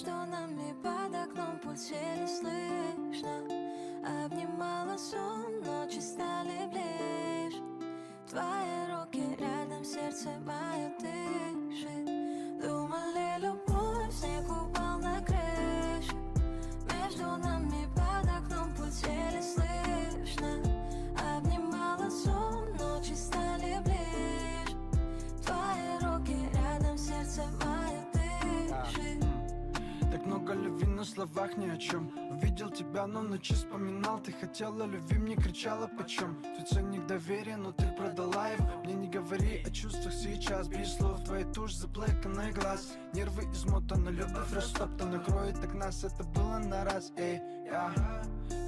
Между нами под окном пульс еле слышно. Обнимала сон, ночи стали ближе. Твои руки рядом, сердце мое дышит. Думали, любовь, снег упал на крышу. Между нами под окном пульс еле слышно. Обнимала сон, ночи стали ближе. Твои руки рядом, сердце мое дышит. Так много любви на словах ни о чем. Увидел тебя, но ночи вспоминал. Ты хотела любви, мне кричала почем. Твой ценник доверия, но ты продала его. Мне не говори о чувствах сейчас. Без слов, твоя тушь, заплаканный глаз. Нервы измотаны, любовь растоптана. Кроет так нас, это было на раз. Эй,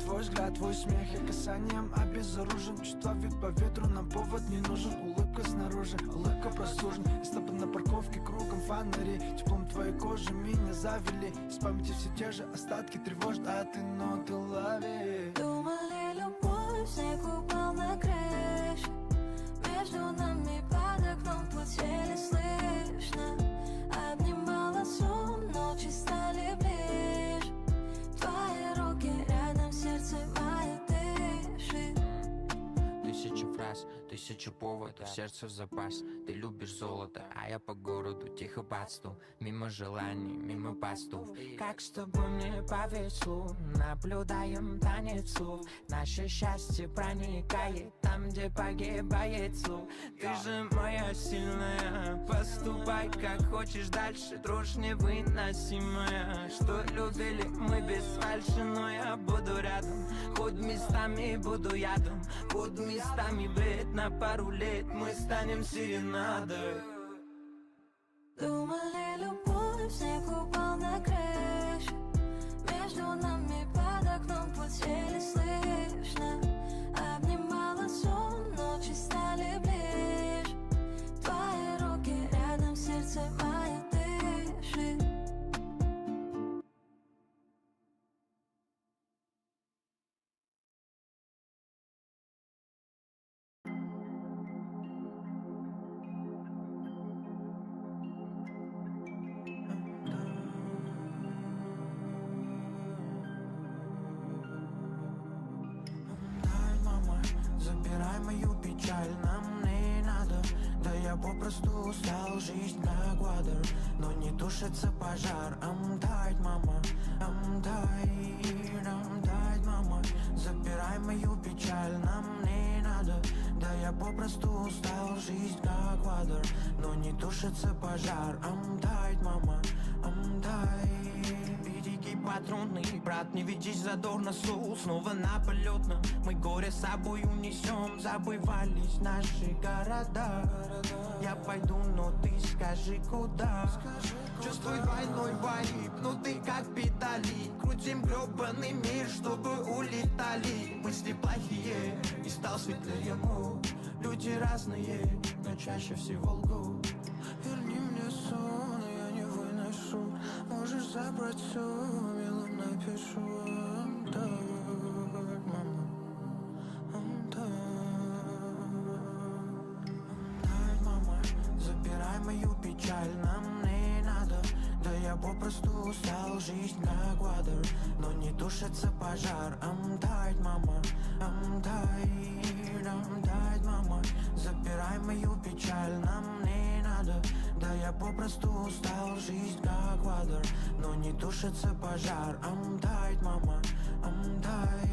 твой взгляд, твой смех, я касанием обезоружен. Чувства вид по ветру, нам повод не нужен. Улыбка снаружи, улыбка простужена. Я с тобой на парковке, кругом фонари. Теплом твоей кожи меня завели. Из памяти все те же остатки тревожат, а ты ноты лови. Думали, любовь, снег упал на крышу. Между нами под окном пульс еле слышно. Обнимала сон, ночи стали ближе. Твои руки рядом, сердце мое дышит. Тысяча фраз, тысяча поводов, сердце в запас. Ты любишь золото, а я по городу тихо подсту. Мимо желаний, мимо постов. Как с тобой мне повезло. Наблюдаем танец слов. Наше счастье проникает там, где погибает слов. Ты же моя сильная. Поступай как хочешь дальше. Дрожь невыносимая. Что любили мы без фальши, но я буду рядом. Хоть местами буду ядом, хоть местами бред. На пару лет мы станем серенадой. Думали, любовь, снег упал на крышу. Между нами под окном пульс еле слышно. Обнимала сон, ночи стали ближе. Твои руки рядом, сердце мое дышит. Забирай мою печаль, нам не надо. Да я попросту устал, жизнь как water. Но не тушится пожар. I'm tired, мама, I'm tired, мама. Забирай мою печаль, нам не надо. Да я попросту устал, жизнь как water. Но не тушится пожар. I'm tired, мама, I'm tired. Великий патрульный брат, не ведись задорно, соул снова на полетном. Мы горе с собой унесем, забывались наши города. Я пойду, но ты скажи куда. Чувствуй двойной вайб, но ты как педали. Крутим гребаный мир, чтобы улетали. Мысли плохие, и стал светлее мой. Люди разные, но чаще всего лгут. Верни мне сон, я не выношу. Можешь забрать все, милым напишу. I'm tired, мама, I'm tired, мама. Забирай мою печаль, нам не надо. Да я попросту устал, жизнь как water. Но не тушится пожар. I'm tired, мама, I'm tired, мама. Забирай мою печаль, нам не надо. Да я попросту устал, жизнь как water. Но не тушится пожар. I'm tired, мама, I'm tired.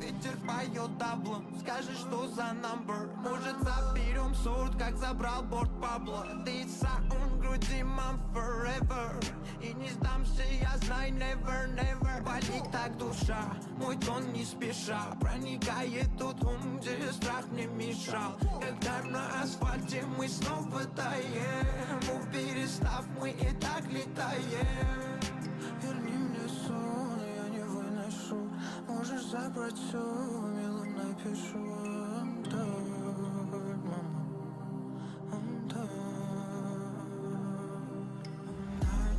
Ветер поет таблом, скажи, что за number. Может, заберем сорт, как забрал борт Пабло. Ты саун, груди, I'm forever. И не сдамся, я знаю, never, never. Болит так душа, мой тон не спеша. Проникает тот ум, где страх мне мешал. Когда на асфальте мы снова таем, перестав, мы и так летаем. Верни мне сон, я не выношу. Можешь забрать все, милым напишу. I'm tired, мама, I'm tired,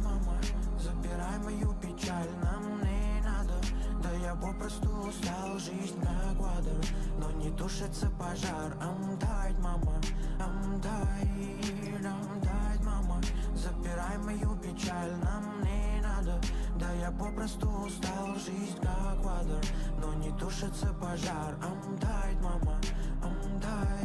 мама. Забирай мою печаль, нам не надо. Да я попросту устал, жизнь как water. Но не тушится пожар. I'm tired, мама, I'm tired, мама. Забирай мою печаль, нам не надо. я попросту устал. Жизнь как water, но не тушится пожар. I'm tight, мама, I'm tight.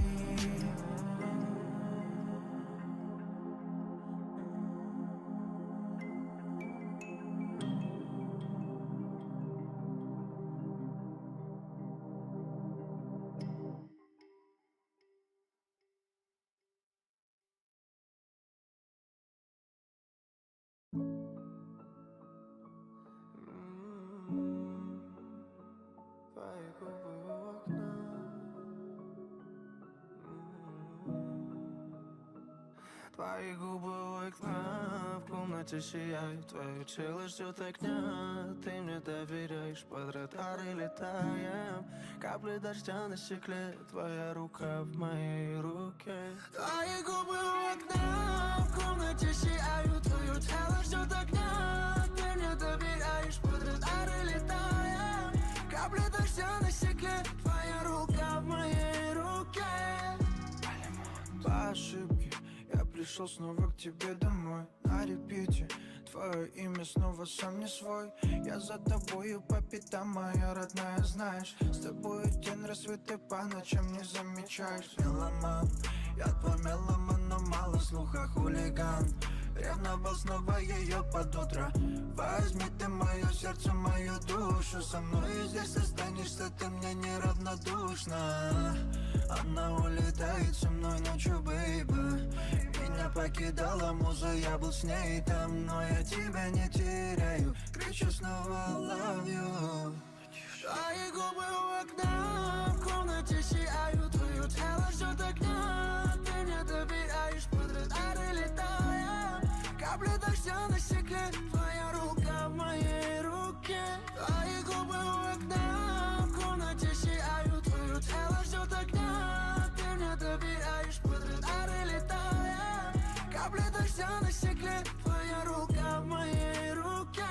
Твои губы у окна, в комнате сияют. Твое тело ждет огня, ты мне доверяешь. Под радары летаем, капли дождя на стекле. Твоя рука в моей руке. Твои губы у окна, в комнате сияют. Твое тело ждет огня, ты мне доверяешь. Под радары летаем, капли дождя на стекле. Твоя рука в моей руке. По ошибке я пришел снова к тебе домой. На репите твое имя снова сам не свой. Я за тобою по пятам, моя родная, знаешь. С тобой день рассвет, ты по ночам не замечаешь. Меломан, я твой меломан, но мало слуха, хулиган. Ревновал снова ее под утро. Возьми ты мое сердце, мою душу. Со мной здесь останешься, ты мне неравнодушна. Она улетает со мной ночью, бейби. Меня покидала муза, я был с ней там. Но я тебя не теряю, кричу снова love you. Твои губы у окна, в комнате сияют. Твое тело ждет огня, ты мне доверяешь. Под радары летаем, капли дождя на стекле. Твоя рука в моей руке. Твои губы у окна, в комнате сияют. Твое тело ждет огня, ты мне доверяешь. Под радары летаем, капли дождя на стекле. Твоя рука в моей руке.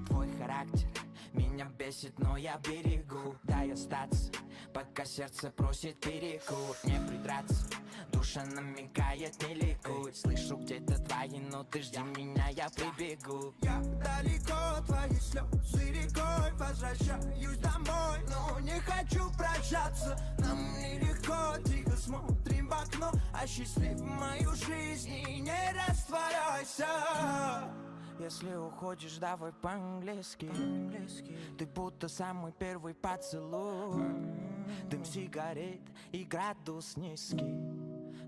Твой характер меня бесит, но я берегу. Дай остаться, пока сердце просит перекур. Не придраться, душа намекает, не ликует. Слышу где-то твои ноты, жди меня, я прибегу. Я далеко, твои слезы рекой. Возвращаюсь домой, но не хочу прощаться. Нам нелегко, тихо смотрим в окно. Осчастливь мою жизнь и не растворяйся. Если уходишь, давай по-английски. Ты будто самый первый поцелуй. Дым сигарет и градус низкий,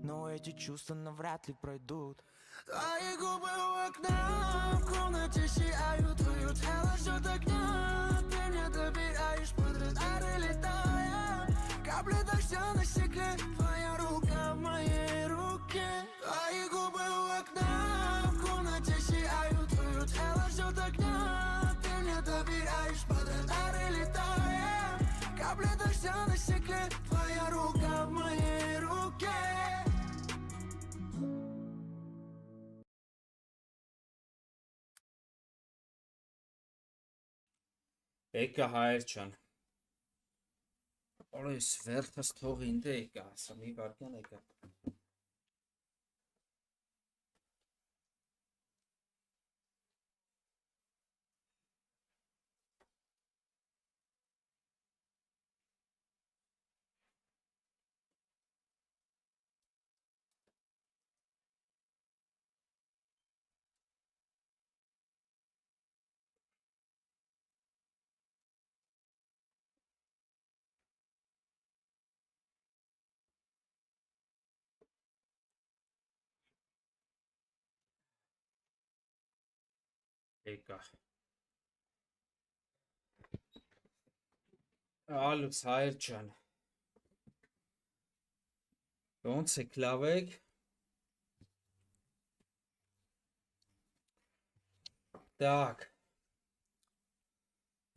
но эти чувства навряд ли пройдут. Твои губы у окна, в комнате сияют. Твое тело ждет огня, ты мне доверяешь. Под радары летаем, капли дождя на стекле. Твоя рука в моей руке. Твои губы у окна, в комнате сияют. Твое тело ждет огня, ты мне доверяешь. Под радары летаем, капли дождя на стекле. Твоя рука в моей руке. Եկա հայեր ջան։ Օրես վերջս թող ինձ եկա, ասա մի վարքան եկա։ Եկա։ Ալուս հայեր ջան։ Ոնց եք, լավ եք։ Так։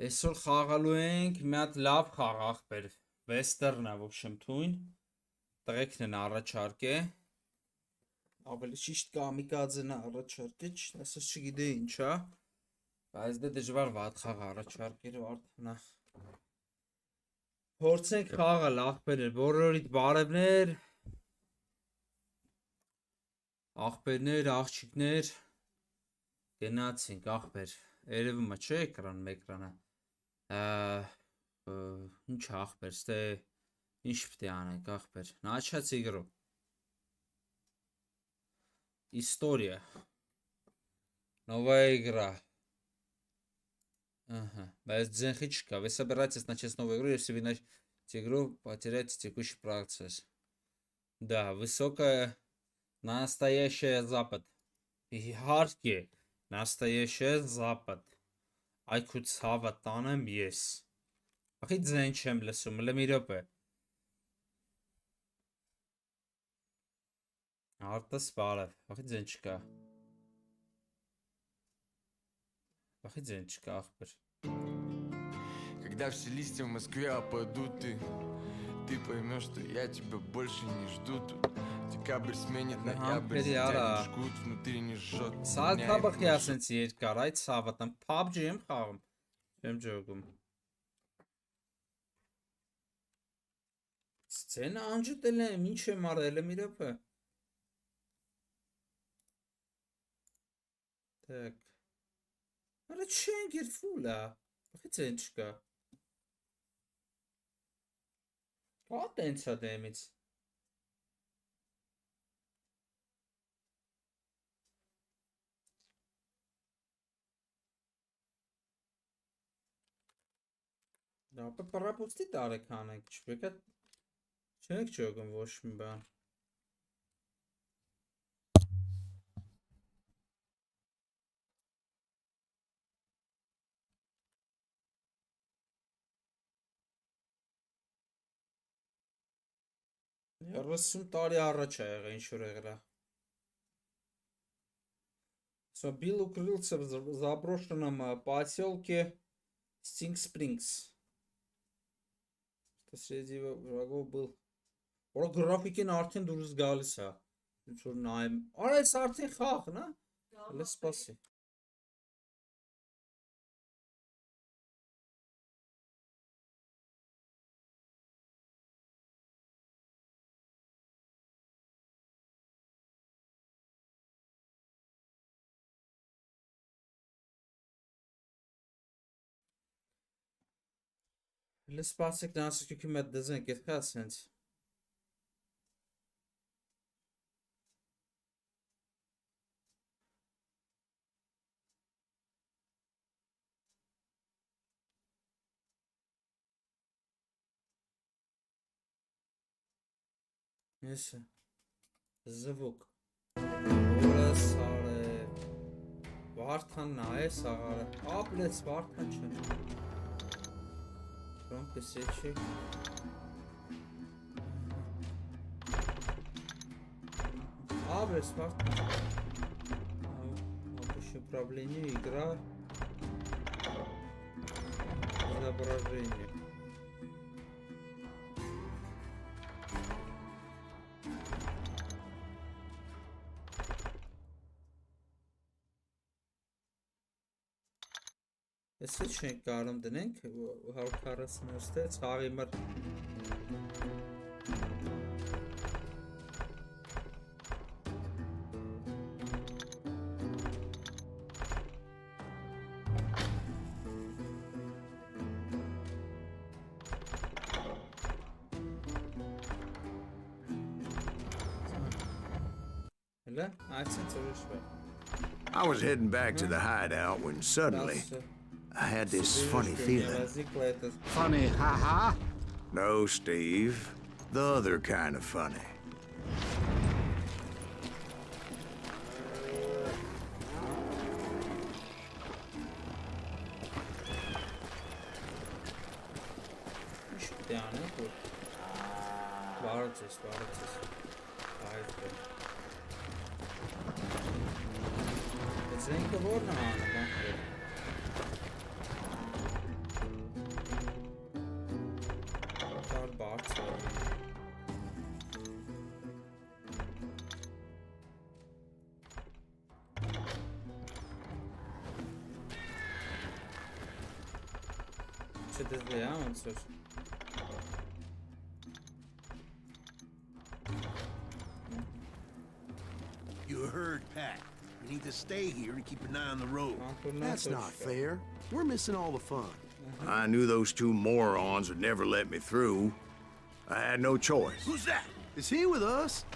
Այսօր խաղալու ենք մի հատ լավ խաղ ախպեր։ Western-ը, в общем, թույն։ Տղեկն են առաջարկե։ Ավելի ճիշտ կամիկաձեն առաջարկե, ասես չգիտեի ինչա։ Բայց դե դժվար վատ խաղ առաջարկել արդյունա։ Փորձենք խաղալ ախպերներ, բոլորիդ բարևներ։ Ախպերներ, աղջիկներ։ Գնացինք ախպեր։ Երևում է չէ էկրան մեկրանը։ Ինչ ախպեր, ստե ինչ պետք է անենք ախպեր։ Начать игру. История. Новая игра. Ага. Без дзенхи чека. Вы собираетесь начать новую игру, если вы начнете игру, потеряете текущий процесс. Да, высокая настоящая Запад. Իհարկե, настоящая Запад. Ay ցավը տանեմ ես։ Ախի ձեն չեմ լսում, լը մի րոպե։ Արտը սպարև, ախի ձեն չկա։ Ախի ձեն չկա ախպեր։ Когда все листья в Москве опадут, ты поймешь, что я тебя больше не жду тут. Декабрь сменит ноябрь, затянет жгут, внутри не жжет. Սալքաբախի ասենց երկար, այդ ցավը տան PUBG եմ խաղում։ Չեմ ջոգում։ Սցենա անջտել եմ, ինչ եմ արել եմ իրոպը։ Так. Արա չենք իր ֆուլա։ Ախի ցեն չկա։ Կա տենցա դեմից։ Da, pe parapustit are kanek. Չպետք չենք ճոգում ոչ մի բան։ Երեսուն տարի առաջ է եղել ինչ որ եղել։ Все, был укрылся в заброшенном поселке Стинг-Спрингс. Среди врагов был. Ora գրաֆիկին արդեն դուրս գալիս է։ Ինչ որ նայեմ։ Արա էս արդեն խաղն է։ Հələ սպասի։ Հələ սպասեք նրանց քիքի մեծ դզենք եթե ասենց։ Եսը զվուկ Որը սարը Վարդանն է սաղարը Ապլեց վարդան չեմ Громко сечи Абрес вардан Опущу управление игра Изображение Ես էլ չենք կարում դնենք 140-ը ցավի մր Հələ, այսինչ ուրիշ I was heading back to the hideout when suddenly I had this funny feeling. Funny, haha. No, Steve. The other kind of funny. You heard Pat. We need to stay here and keep an eye on the road. That's not fair. We're missing all the fun. I knew those two morons would never let me through. I had no choice. Who's that? Is he with us?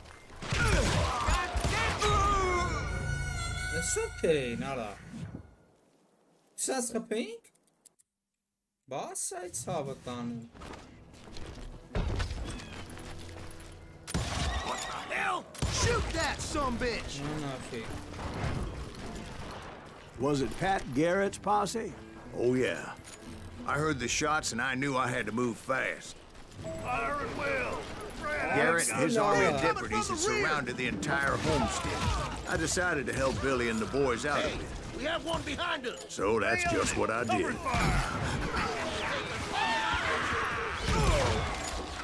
It's okay, nada. Σας kapink? Bas aiz havatan. What the hell? Shoot that sumbitch! Nafi. Was it Pat Garrett's posse? Oh, yeah. I heard the shots and I knew I had to move fast. Fire and well! Garrett and his army of deputies had surrounded the entire homestead. I decided to help Billy and the boys out of it. We have one behind us! So that's just what I did.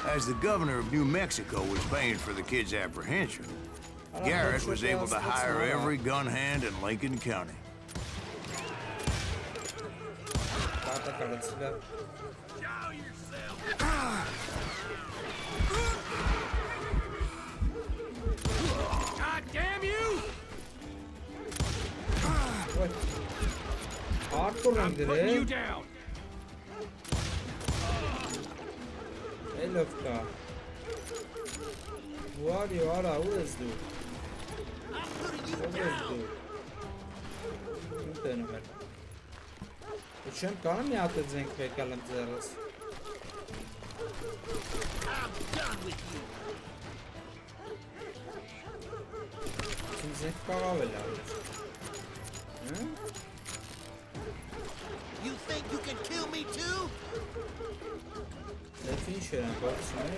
As the governor of New Mexico was paying for the kids' apprehension, Garrett was able to hire every gun hand in Lincoln County. Show yourself! God damn you! Hardcore Putting you direkt. down! EdwardK. What you are always do? I'm putting you Always down! do. Ընտենում էր։ Ու չեմ կարում մի հատ ձենք վեկալեմ ձերս։ I'm done with you! Չեմ ձենք կաղավել ավեր։ You think you can kill me too? Դեթ ինչ էր գործում էր։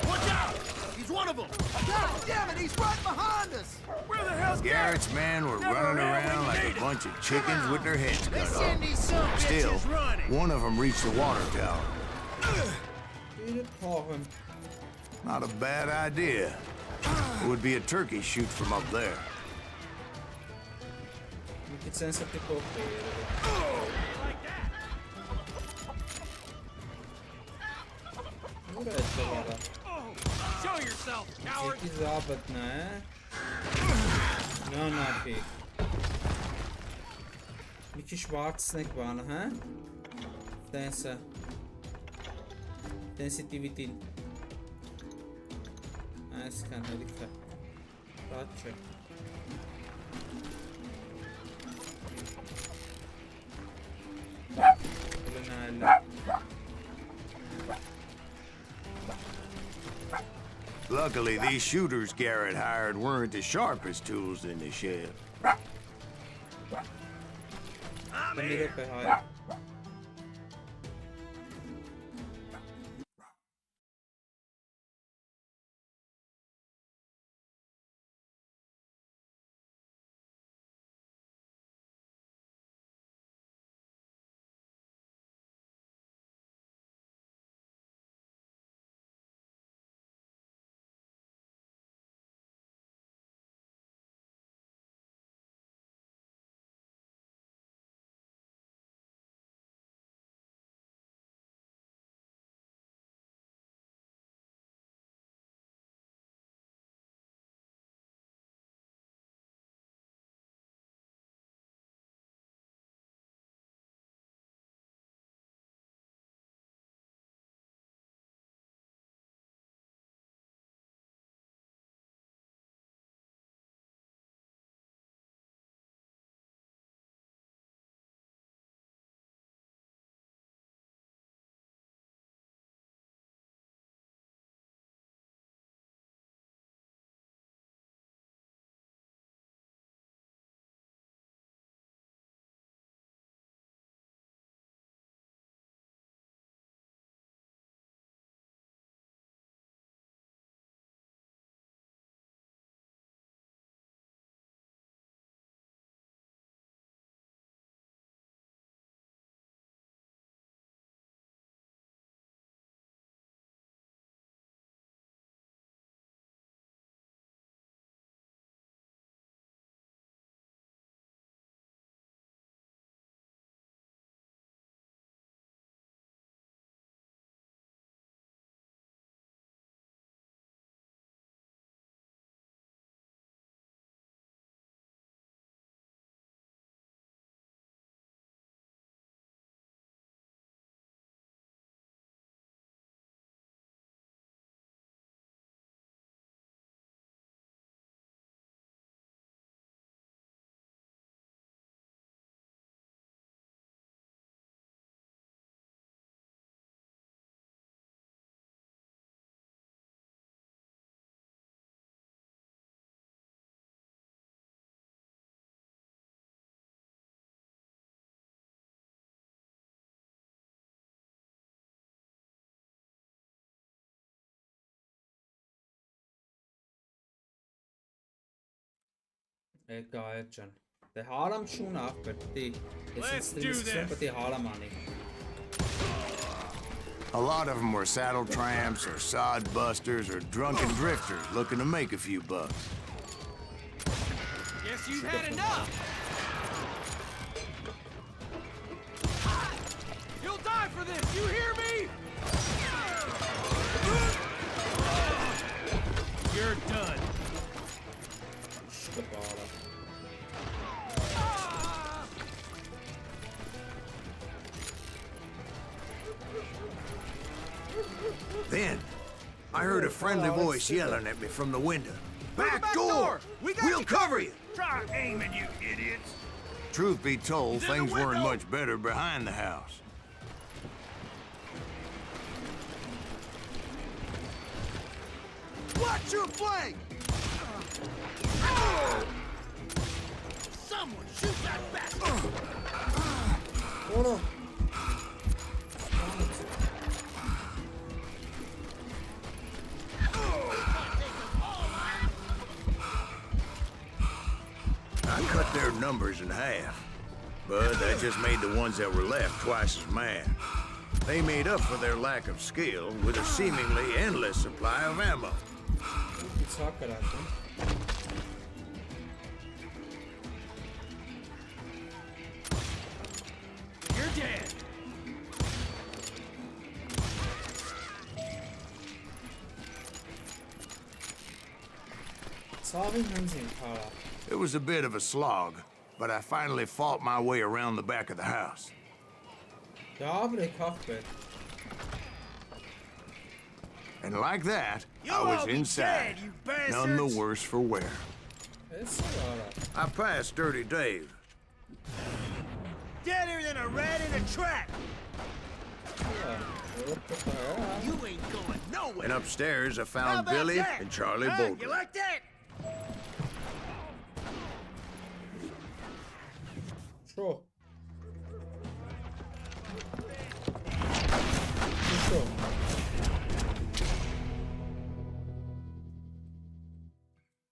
Watch out! He's one of them! God damn it, he's right behind us! Where the hell's Garrett's men were running around like a bunch of chickens with their heads cut Let's off. send these some Still, bitches running! one of them reached the water tower. Իրը փողեմ։ Not a bad idea. It would be a turkey shoot from up there. Մի քիչ sensitive փոխ է։ Ուր է դավարա։ Show yourself, coward! Եկի զաբտնա է։ Նանապի։ Մի քիչ բարձնեք բանը, հա։ Տենսը։ Sensitivity-ն։ Այսքան հերիքը։ Բաց չէ։ Լնայելը։ Luckily, these shooters Garrett hired weren't the sharpest tools in the shed. Դմիրոպ է հայ։ Եկայջան։ Դե հարամ չունա ախպեր, պետք է հարամ անի։ A lot of them were saddle tramps or sod busters or drunken drifters looking to make a few bucks. Guess you've had enough. You'll die for this. You hear me? You're done. Then, I heard a friendly voice yelling at me from the window. Back door! We'll cover you! Try aiming, you idiots. Truth be told, things weren't much better behind the house. Watch your flank! Someone shoot that bastard! I cut their numbers in half, but that just made the ones that were left twice as mad. They made up for their lack of skill with a seemingly endless supply of ammo. You're dead! It was a bit of a slog, but I finally fought my way around the back of the house. And like that, I was inside, none the worse for wear. I passed Dirty Dave. Deader than a rat in a trap! You ain't going nowhere! And upstairs, I How found about Billy that? and Charlie Huh? Bolton. You like that? Sure.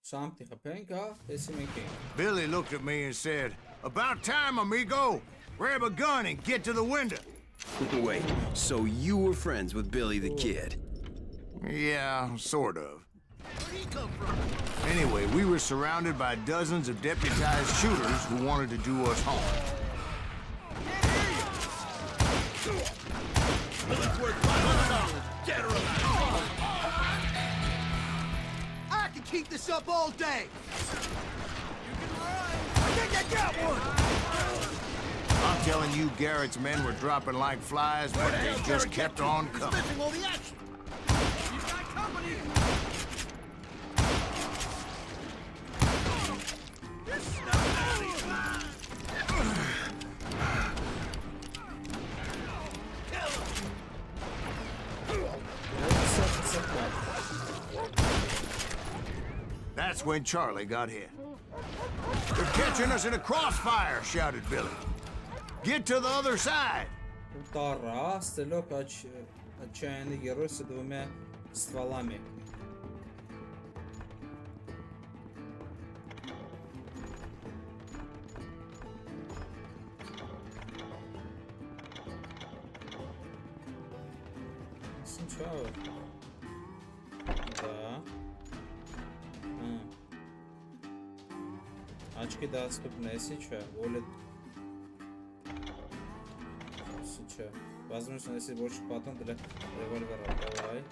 Something happened, Billy looked at me and said, "About time, amigo! Grab a gun and get to the window." Wait, so you were friends with Billy the Kid? Yeah, sort of. Where'd he come from? Anyway, we were surrounded by dozens of deputized shooters who wanted to do us harm. Billy's worth $500, dead or alive. I can keep this up all day. You can run. I think I got one. I'm telling you, Garrett's men were dropping like flies, but they just kept on He's coming. missing all the action. He's got company. This stuff alley's mine. That's when Charlie got hit. "They're catching us in a crossfire," shouted Billy. "Get to the other side!" отчаянный герой с двумя стволами. Сначала. Да. Очки доступны сейчас. Волит. Сейчас. Возможно, если больше патрон для револьвера. Давай.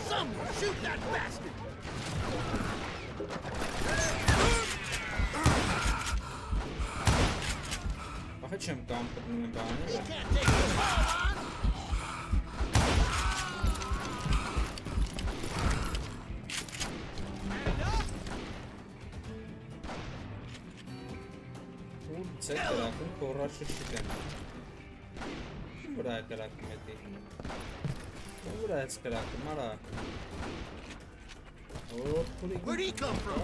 Someone shoot that bastard! Чем там He can't take this on. Where'd he come from?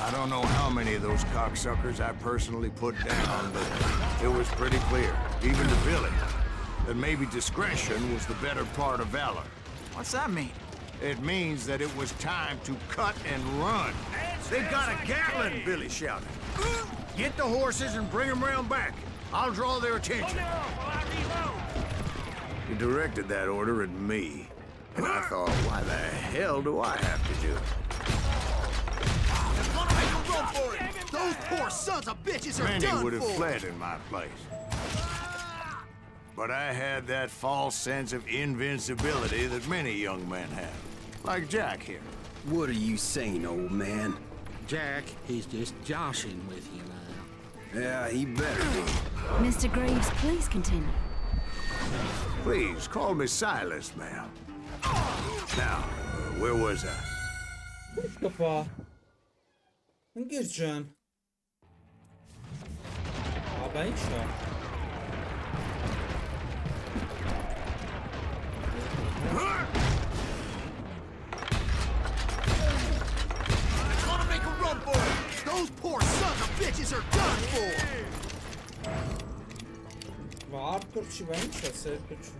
I don't know how many of those cocksuckers I personally put down, but it was pretty clear, even to Billy, that maybe discretion was the better part of valor. What's that mean? It means that it was time to cut and run. They've got a Gatling, Billy shouted. Get the horses and bring them round back. I'll draw their attention. He directed that order at me. And I thought, why the hell do I have to do it? I'm gonna make a run for it! Those poor sons of bitches are Many done would have for! fled in my place. But I had that false sense of invincibility that many young men have. Like Jack here. What are you saying, old man? Jack, he's just joshing with you now. Yeah, he better be. Mr. Graves, please continue. Please, call me Silas, ma'am. Now, where was I? Kafa. Gir can. Ben şu an. Gonna make a run for it! Those poor sons of bitches are done for! Var kurçu ben şu an. Ser kurçu.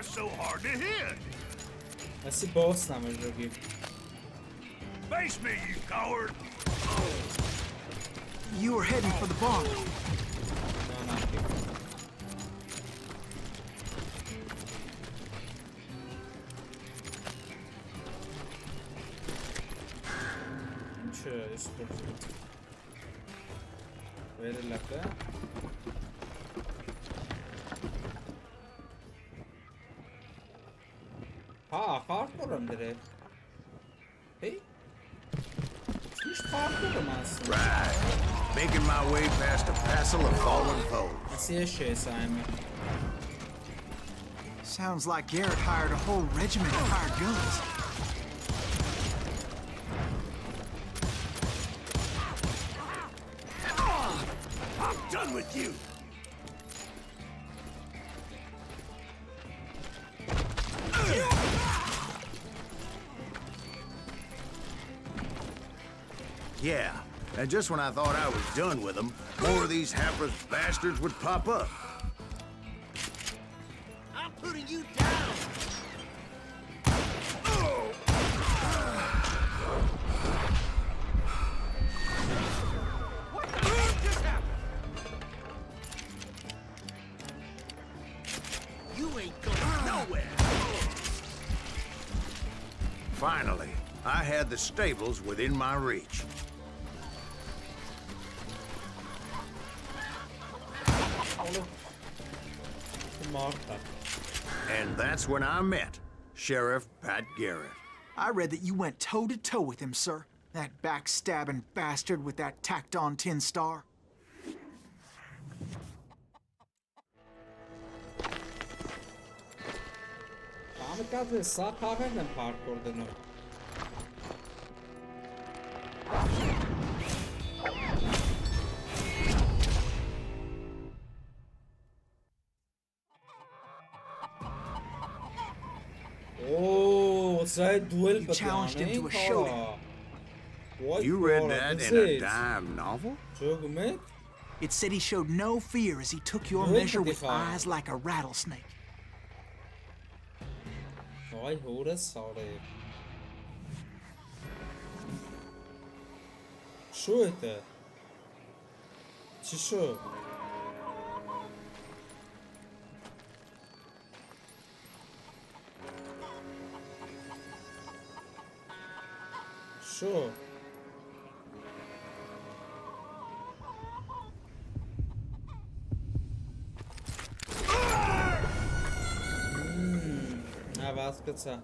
So hard to hit! Asi boss nam jogi. Face me, you coward! You were heading for the barn. No, not you. Şöyle verirler. Hardcore'um direkt. Hey. Hiç hardcore'um aslında. Right. Making my way past a passel of fallen foes. Nasıl yaşıyor Simon? Sounds like Garrett hired a whole regiment of hired guns. I'm done with you. Yeah, and just when I thought I was done with them, more of these hapless bastards would pop up. I'm putting you down! What the hell just happened? You ain't going nowhere! Finally, I had the stables within my reach. And that's when I met Sheriff Pat Garrett. I read that you went toe-to-toe with him, sir. That backstabbing bastard with that tacked-on tin star. Kamikaze sağ kahveden parkurda no. Oh, side duel. You challenged him to a showdown. You read that in a dime novel? It said he showed no fear as he took your measure with eyes like a rattlesnake. Vay hore sare. Что это? Чешо. Что? Հավասկացա։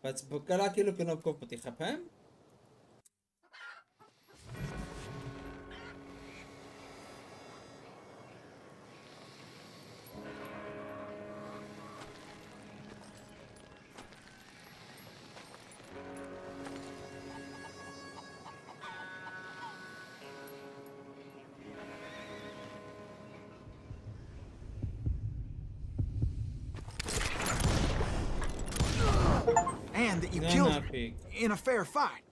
Բայց կրակելու կնոպկով պետք է խփեմ։ And that you killed her in a fair fight.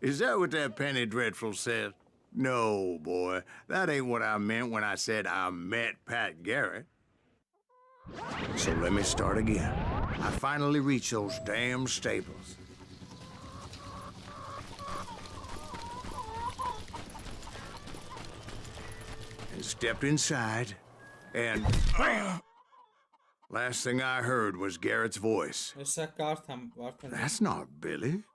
Is that what that penny dreadful said? No, boy. That ain't what I meant when I said I met Pat Garrett. So let me start again. I finally reached those damn stables. And stepped inside, and... Last thing I heard was Garrett's voice. That's not Billy.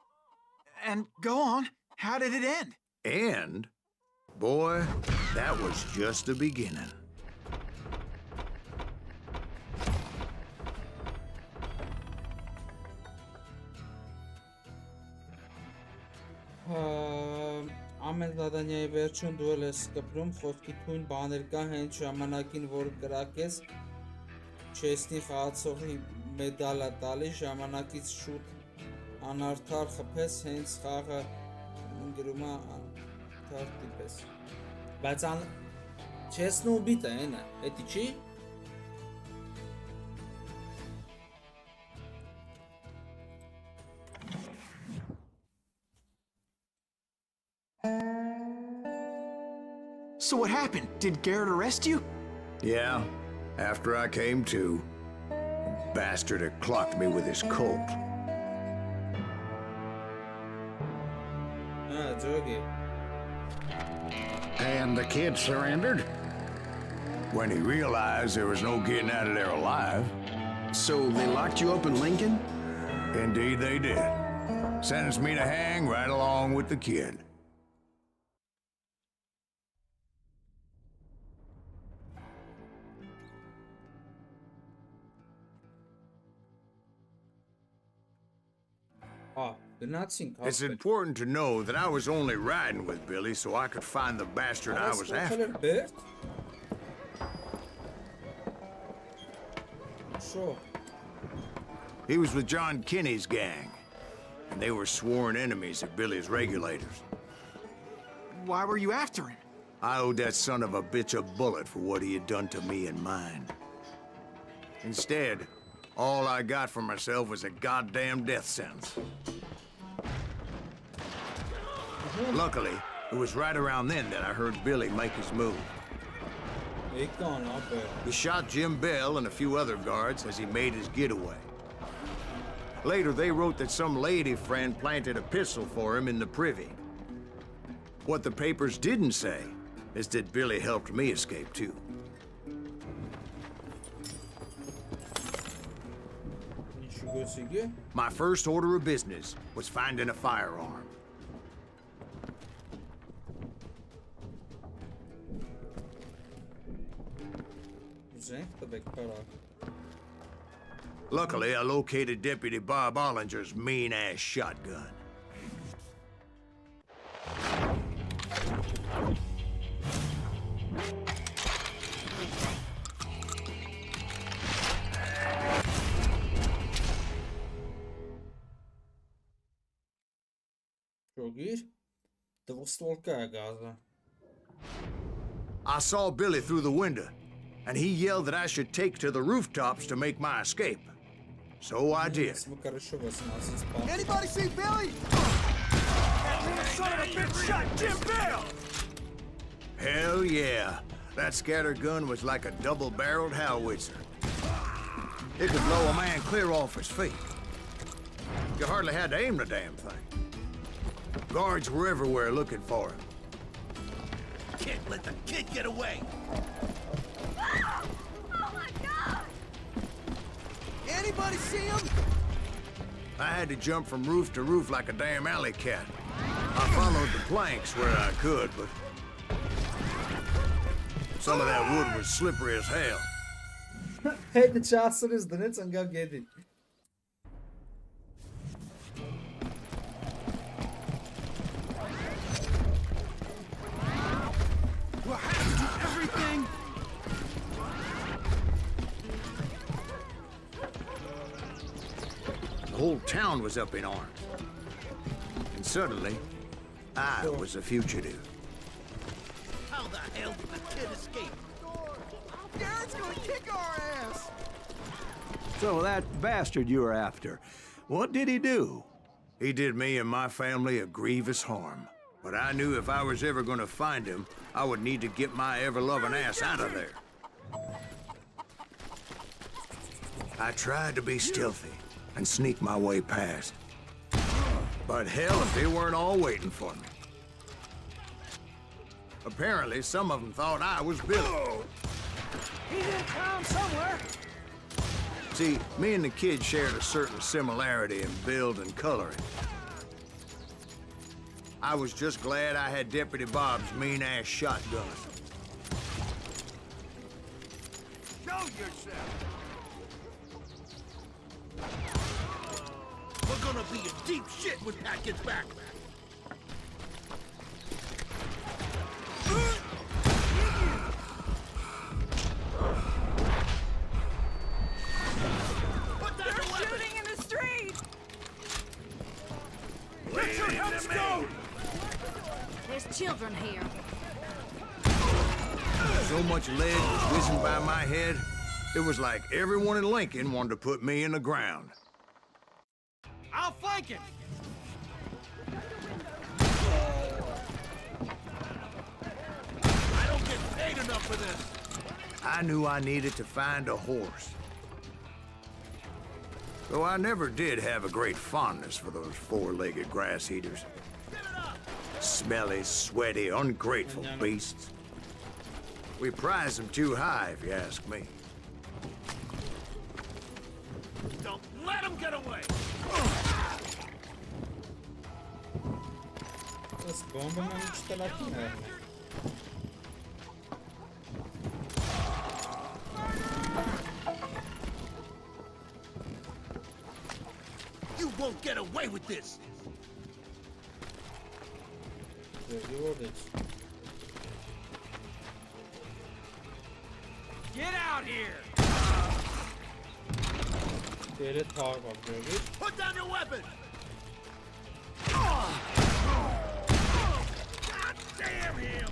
And go on. How did it end? And, boy, that was just the beginning. Ամեն դադանյայի վերջում դու ես կպրում խոսքի թույն բաներ կա հենց ժամանակին որ կրակես չեսնի խաղացողի մեդալը տալի ժամանակից շուտ անարդար խփես հենց խաղը գրում է անարդար տիպես բայց չեսնու բիտը հենա էդի չի So what happened? Did Garrett arrest you? Yeah, after I came to, bastard had clocked me with his Colt. Jogi. And the kid surrendered? When he realized there was no getting out of there alive. So they locked you up in Lincoln? Indeed they did. Sentenced me to hang right along with the kid. It's important to know that I was only riding with Billy so I could find the bastard I was after. Sure. He was with John Kinney's gang, and they were sworn enemies of Billy's regulators. Why were you after him? I owed that son of a bitch a bullet for what he had done to me and mine. Instead, all I got for myself was a goddamn death sentence. Luckily, it was right around then that I heard Billy make his move. He shot Jim Bell and a few other guards as he made his getaway. Later, they wrote that some lady friend planted a pistol for him in the privy. What the papers didn't say is that Billy helped me escape too. My first order of business was finding a firearm. Luckily, I located Deputy Bob Ollinger's mean-ass shotgun. I saw Billy through the window, and he yelled that I should take to the rooftops to make my escape. So I did. Anybody see Billy? That little son of a bitch shot Jim Bell! Hell yeah. That scatter gun was like a double-barreled howitzer. It could blow a man clear off his feet. You hardly had to aim the damn thing. Guards were everywhere looking for him. Can't let the kid get away! Oh my God! Anybody see him? I had to jump from roof to roof like a damn alley cat. I followed the planks where I could, but some of that wood was slippery as hell. Hey, the chances is the nets and go get it. whole town was up in arms. And suddenly, I was a fugitive. How the hell did the kid escape? Garrett's gonna kick our ass! So that bastard you were after, what did he do? He did me and my family a grievous harm. But I knew if I was ever gonna find him, I would need to get my ever-loving ass out of there. I tried to be stealthy and sneak my way past. But hell if they weren't all waiting for me. Apparently, some of them thought I was Billy. He's in town somewhere! See, me and the kid shared a certain similarity in build and coloring. I was just glad I had Deputy Bob's mean-ass shotgun. Show yourself! We're gonna be in deep shit when Pat gets back. They're shooting in the street! Let's go! There's children here. So much lead was whizzing by my head, it was like everyone in Lincoln wanted to put me in the ground. I'll flank him! I don't get paid enough for this! I knew I needed to find a horse. Though I never did have a great fondness for those four-legged grass eaters. Smelly, sweaty, ungrateful beasts. We prize them too high, if you ask me. Don't let him get away! С бомбами уничтожать, наверное. You won't get away with this! Get out here! Put down your weapon! God damn him!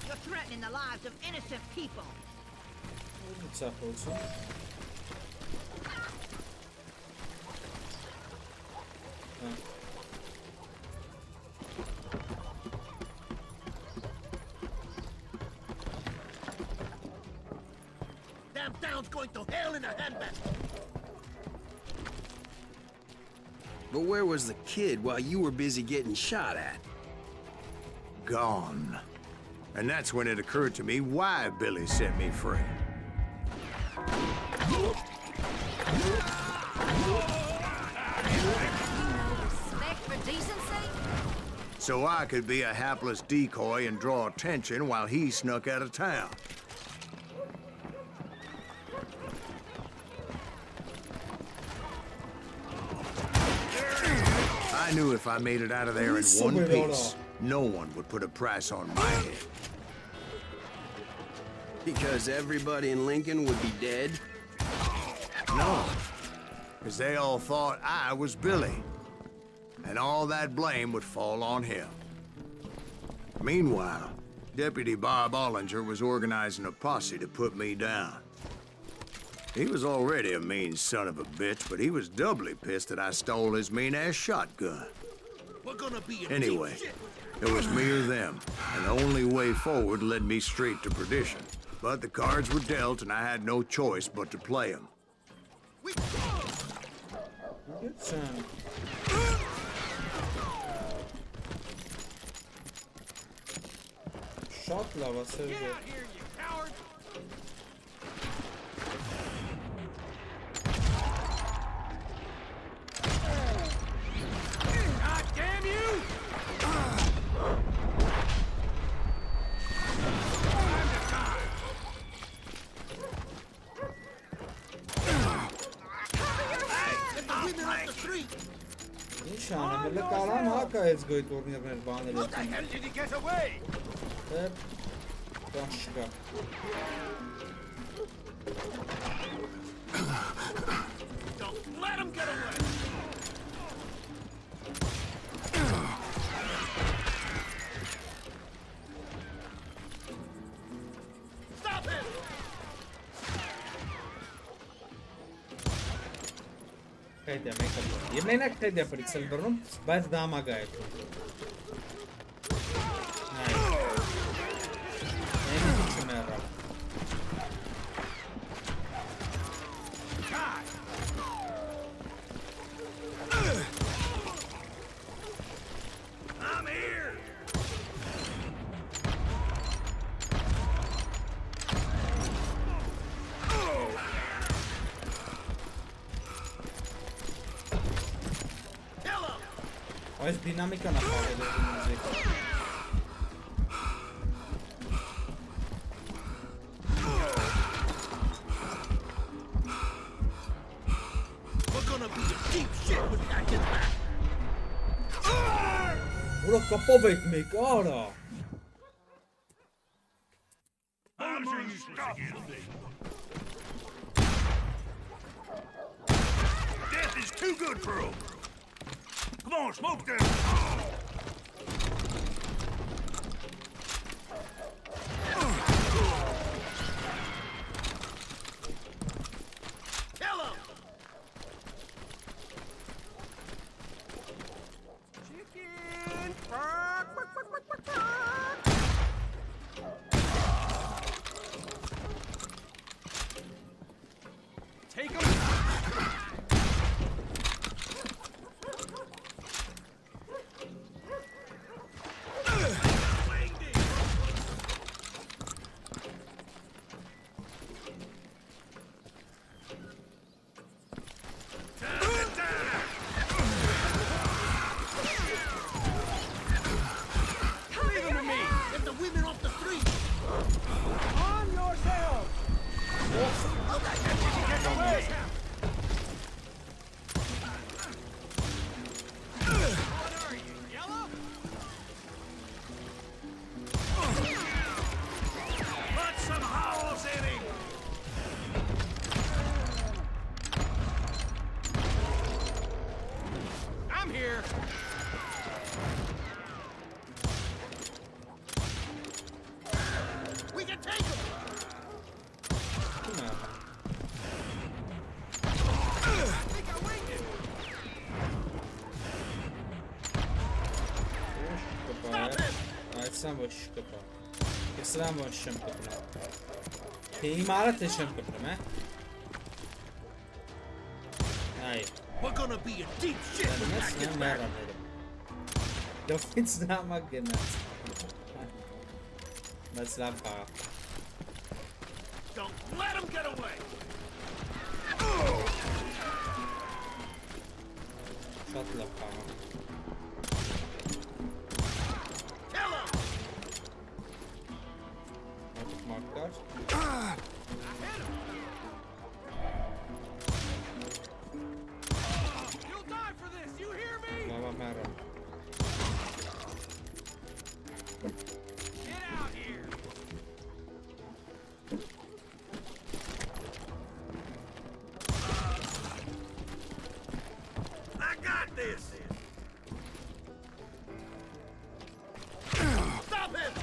You're threatening the lives of innocent people. Damn town's going to hell in a handbasket! But where was the kid while you were busy getting shot at? Gone. And that's when it occurred to me why Billy set me free. Respect for decency? So I could be a hapless decoy and draw attention while he snuck out of town. I knew if I made it out of there in one piece, no one would put a price on my head. Because everybody in Lincoln would be dead? No, because they all thought I was Billy, and all that blame would fall on him. Meanwhile, Deputy Bob Ollinger was organizing a posse to put me down. He was already a mean son of a bitch, but he was doubly pissed that I stole his mean-ass shotgun. We're gonna be in Anyway, deep shit. it was me or them, and the only way forward led me straight to perdition. But the cards were dealt, and I had no choice but to play them. Shot lava, Get out here, you coward! God damn you! Time to die! Get the women off the street! Նշանը մլկարան հակայեց գոյ տուրնիրներ բաներ How the hell did he get away? Başka. Don't let him get away! Stop him! Хейдя мекап. Ємненак хейдя прицельбернум, բայց դամագա է թում։ Նայ չմերա։ I'm here! Այս դինամիկան է խաղել է մուզիկա։ We're gonna be in deep shit when that gets back! Ուրա կապով եք մեկ, արա։ Death is too good for him! Come on, smoke them! Kill him! Chicken! Take him! Սան ոչ կպա։ Ես սրան ոչ չեմ կպնա։ Թե իմ արդ է չեմ կպնեմ, է։ Այ։ We're gonna be in deep shit when that gets back! Դովից նամակ գնաց։ Բայց լավ պա։ Don't let him get away! Շատ լավ պա։ You'll die for this, you hear me? Get out here! I got this! Stop him!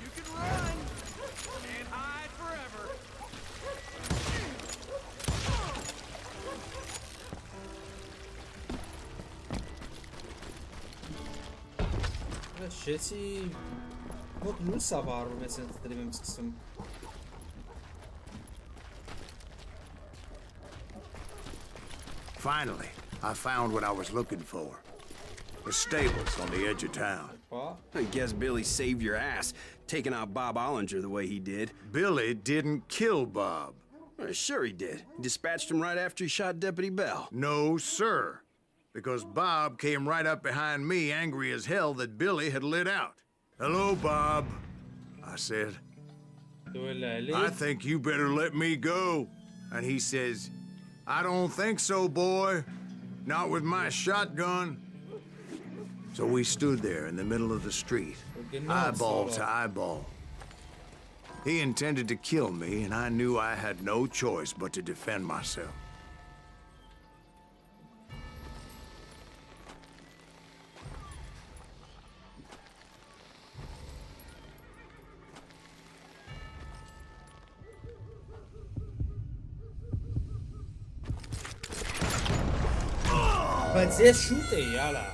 You can run! Can't hide forever! Շեցի մոտ լույս ավարում ես ընդ դրիմ եմ սկսում։ Finally, I found what I was looking for. The stables on the edge of town. I guess Billy saved your ass, taking out Bob Ollinger the way he did. Billy didn't kill Bob. Well, sure he did. He dispatched him right after he shot Deputy Bell. No, sir. Because Bob came right up behind me, angry as hell that Billy had lit out. Hello, Bob, I said. I think you better let me go. And he says, I don't think so, boy. Not with my shotgun. So we stood there in the middle of the street, eyeball to eyeball. He intended to kill me, and I knew I had no choice but to defend myself. Բայց ես շուտ էի, ալա։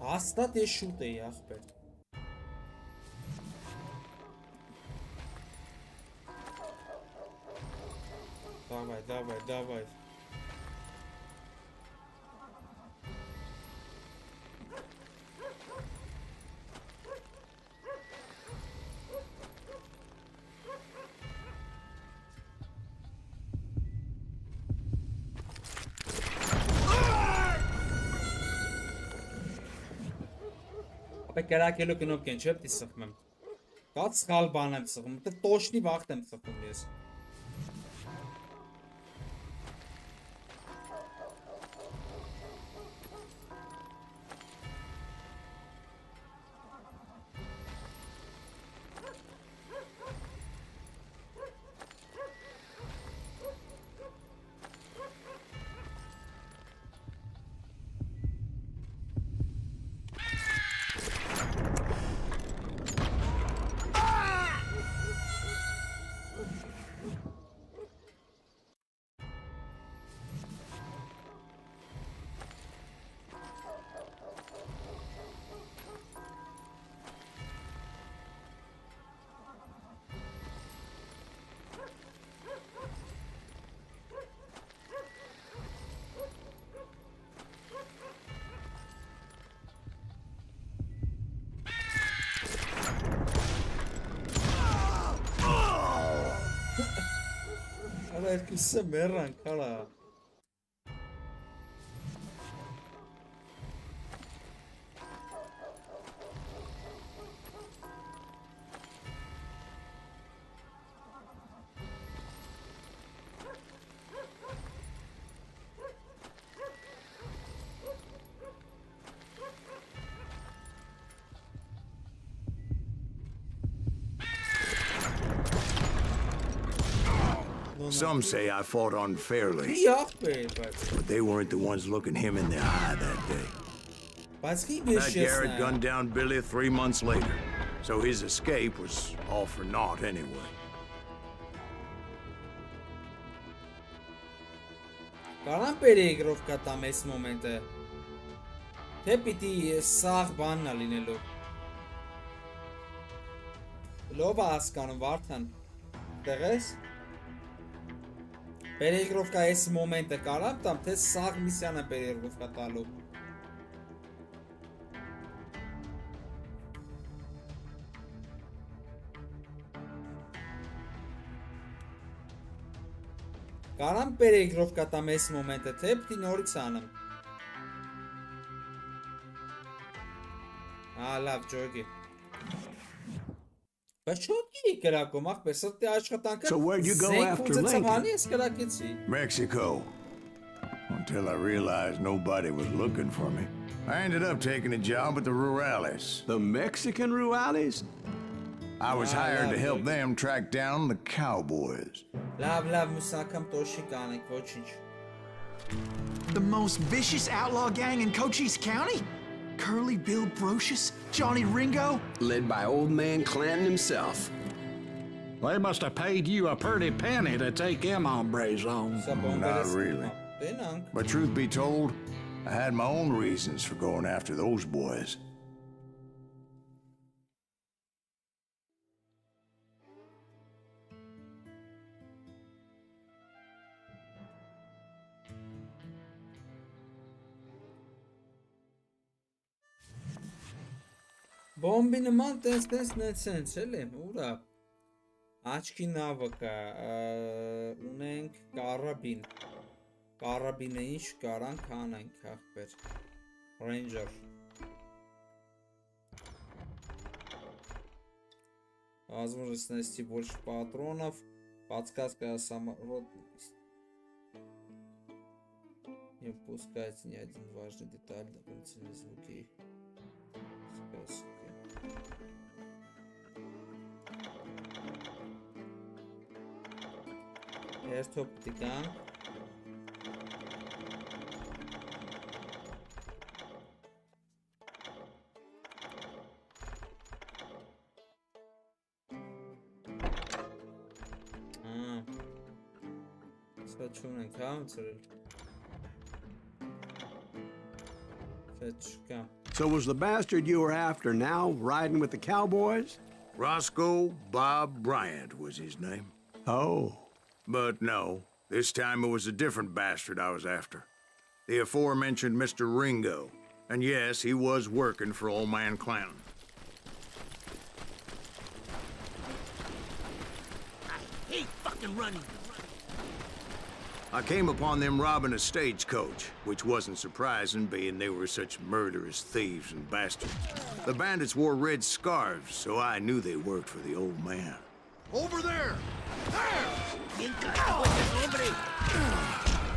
Հաստատ ես շուտ էի, ախպեր։ Давай. Կերակելու կնոպ կեն չեպ դի սխմ եմ։ Կաց սխալ բան եմ սխում, դե տոշնի վաղտ եմ սխում ես։ Herkese merran kala. Some say I fought unfairly, but they weren't the ones looking him in the eye that day. That Garrett gunned down Billy 3 months later, so his escape was all for naught anyway. Կարան պերեգրով կատամ այս մոմենտը, թե պիտի սաղ բաննա լինելու։ Լով ասկանում վարդան, տեղես։ Պերեգրովկա այս մոմենտը կարամ տամ, թե սաղ միսյանը պերեգրովկա տալու։ Կարամ պերեգրովկա տամ այս մոմենտը, թե պտի նորից անեմ։ Լավ, ջոգի։ So where'd you go after Lincoln? Mexico. Until I realized nobody was looking for me. I ended up taking a job at the Rurales. The Mexican Rurales? I was hired to help them track down the cowboys. The most vicious outlaw gang in Cochise County? Curly Bill Brocious? Johnny Ringo? Led by old man Clanton himself. They must have paid you a pretty penny to take them hombres on. Not really. But truth be told, I had my own reasons for going after those boys. Bombi նման տես նեցենց էլի, ուրա աչքի նավը ունենք կարաբին, կարաբինը ինչ կարանք հանենք ախպեր, Ranger возможность нести больше патронов, подсказка самородности. Не упускайте ни один важный деталь дополнительные звуки. Erst optikan. So was the bastard you were after now riding with the cowboys? Roscoe Bob Bryant was his name. Oh. But no, this time it was a different bastard I was after. The aforementioned Mr. Ringo. And yes, he was working for old man Clanton. I hate fucking running. I came upon them robbing a stagecoach, which wasn't surprising, being they were such murderous thieves and bastards. The bandits wore red scarves, so I knew they worked for the old man. Over there!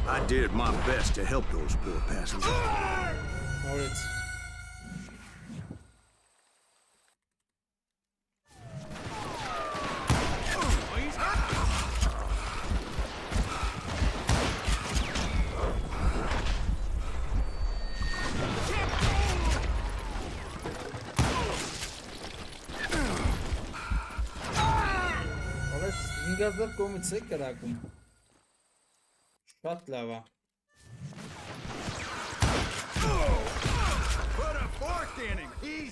I did my best to help those poor passengers. Գազդար կոմից է կրակում Շատ լավ է Put a fork in him! He's...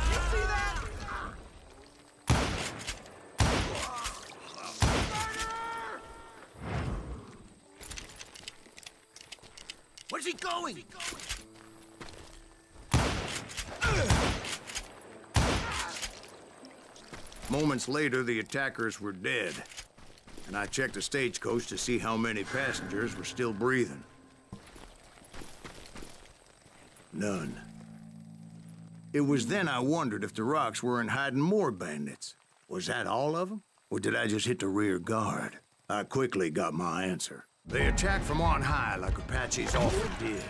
You see that? Where's he going? Moments later, the attackers were dead, and I checked the stagecoach to see how many passengers were still breathing. None. It was then I wondered if the rocks weren't hiding more bandits. Was that all of them? Or did I just hit the rear guard? I quickly got my answer. They attacked from on high like Apaches often did.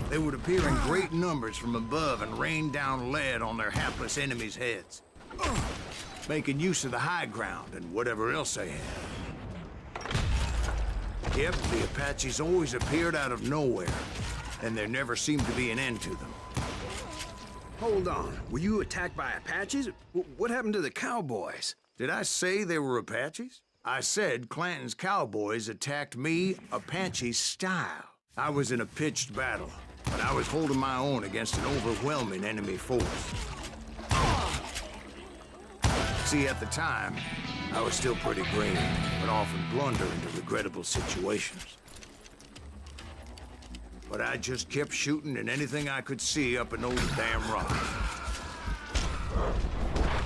They would appear in great numbers from above and rain down lead on their hapless enemies' heads, making use of the high ground and whatever else they had. Yep, the Apaches always appeared out of nowhere, and there never seemed to be an end to them. Hold on, were you attacked by Apaches? What happened to the cowboys? Did I say they were Apaches? I said Clanton's cowboys attacked me Apache style. I was in a pitched battle, but I was holding my own against an overwhelming enemy force. See, at the time, I was still pretty green, but often blunder into regrettable situations. But I just kept shooting at anything I could see up in those damn rocks.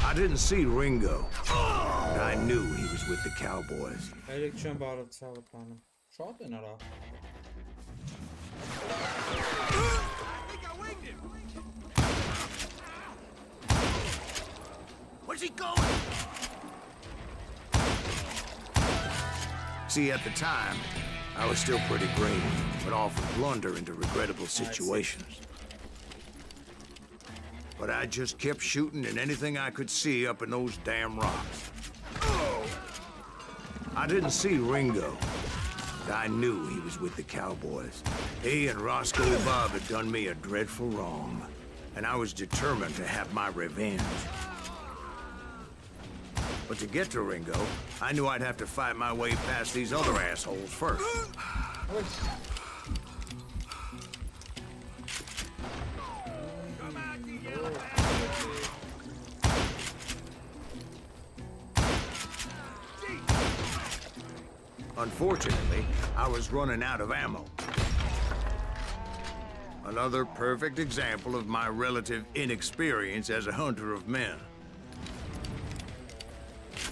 I didn't see Ringo, but I knew he was with the cowboys. Where's he going? See, at the time, I was still pretty green, but often blunder into regrettable situations. But I just kept shooting at anything I could see up in those damn rocks. I didn't see Ringo. I knew he was with the cowboys. He and Roscoe Bob had done me a dreadful wrong, and I was determined to have my revenge. But to get to Ringo, I knew I'd have to fight my way past these other assholes first. Unfortunately, I was running out of ammo. Another perfect example of my relative inexperience as a hunter of men.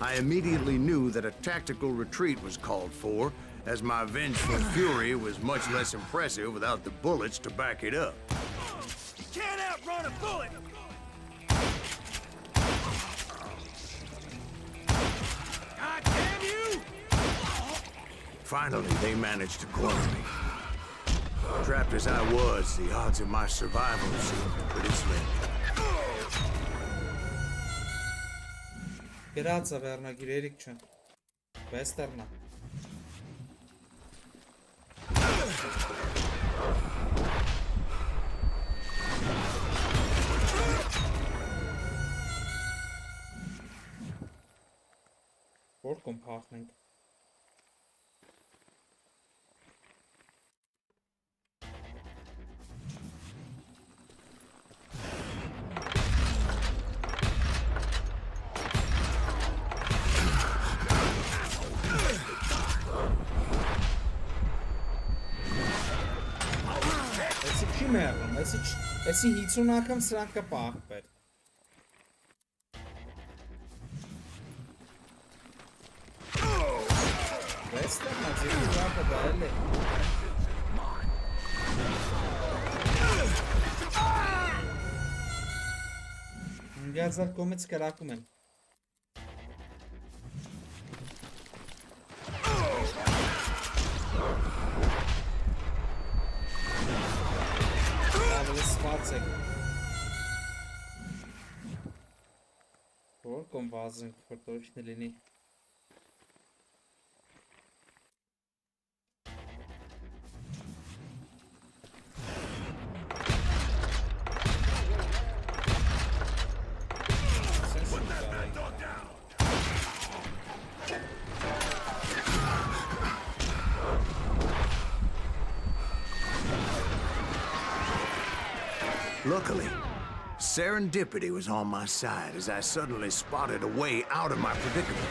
I immediately knew that a tactical retreat was called for, as my vengeful fury was much less impressive without the bullets to back it up. You can't outrun a bullet! Finally, they managed to corner me. Trapped as I was, the odds of my survival seemed pretty slim. Grazie, vernagir Erikçe. Westerna. Որ կոմփախնենք։ Էսի չի մեռնում, էսի 50 անգամ սրանք կպահպեր։ Westerna, ձերի վապը դարել է։ Գազար կոմից կրակում եմ։ Սպացեք։ Որ կոմ վազենք, որ տորիչն լինի։ Luckily, serendipity was on my side as I suddenly spotted a way out of my predicament.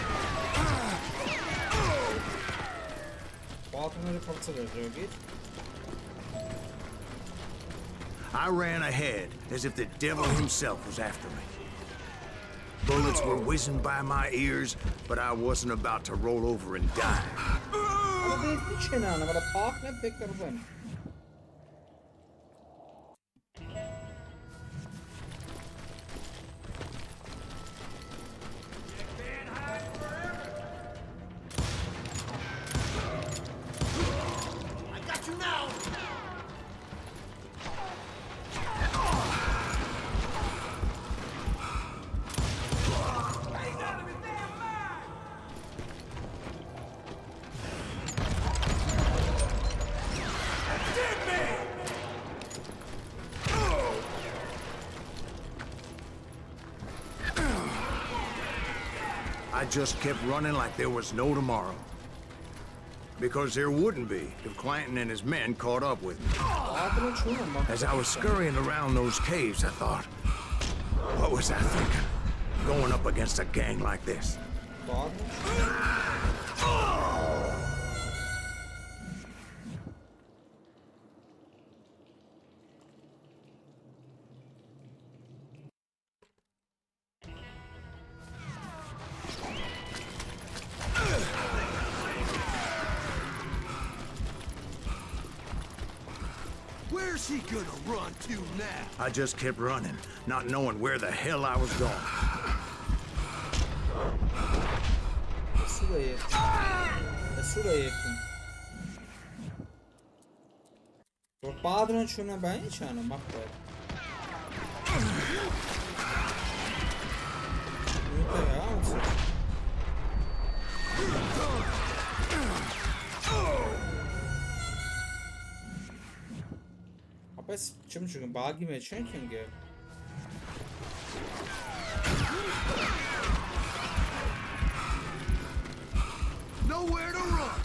I ran ahead as if the devil himself was after me. Bullets were whizzing by my ears, but I wasn't about to roll over and die. I just kept running like there was no tomorrow. Because there wouldn't be if Clanton and his men caught up with me. As I was scurrying around those caves, I thought, what was I thinking? Going up against a gang like this? Where's he gonna run to now? I just kept running, not knowing where the hell I was going. Բայց չեմ չգում, բագի մեջ չենք ընկել։ Nowhere to run.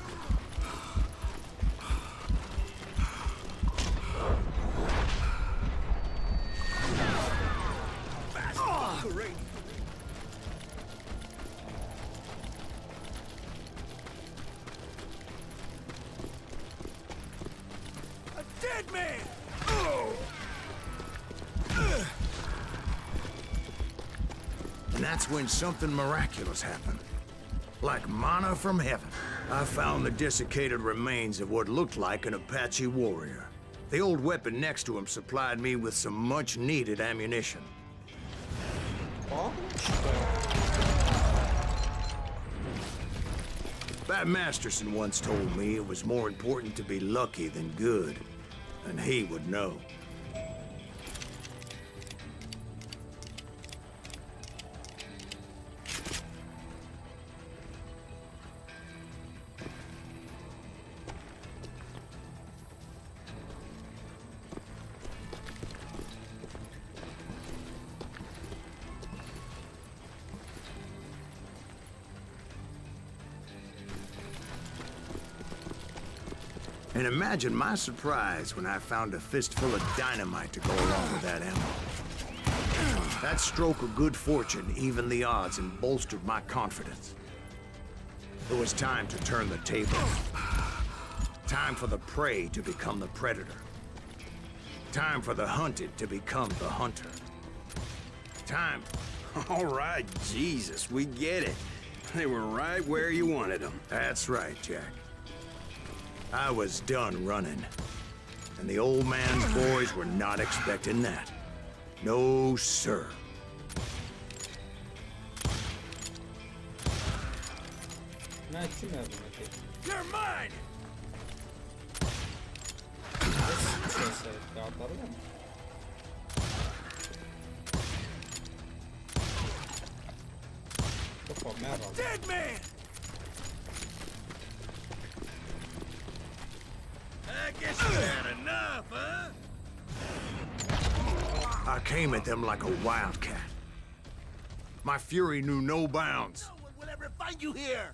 Great. A dead man. And that's when something miraculous happened. Like manna from heaven. I found the desiccated remains of what looked like an Apache warrior. The old weapon next to him supplied me with some much-needed ammunition. Fat Masterson once told me it was more important to be lucky than good, and he would know. And imagine my surprise when I found a fistful of dynamite to go along with that ammo. That stroke of good fortune evened the odds and bolstered my confidence. It was time to turn the table. Time for the prey to become the predator. Time for the hunted to become the hunter. Time... All right, Jesus, we get it. They were right where you wanted them. That's right, Jack. I was done running, and the old man's boys were not expecting that. No, sir. You're mine! Dead man! I guess you had enough, huh? I came at them like a wildcat. My fury knew no bounds. No one will ever find you here!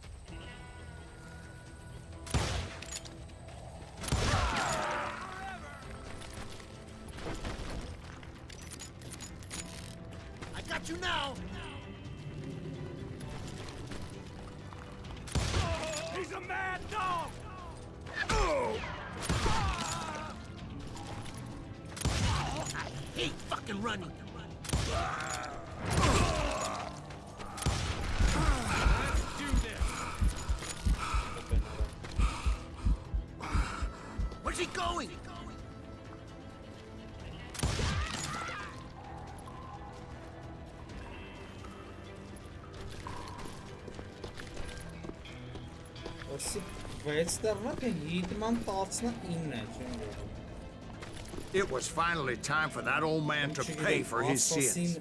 I got you now! He's a mad dog! I hate fucking running. Let's do this. Where's he going? It was finally time for that old man to pay for his sins.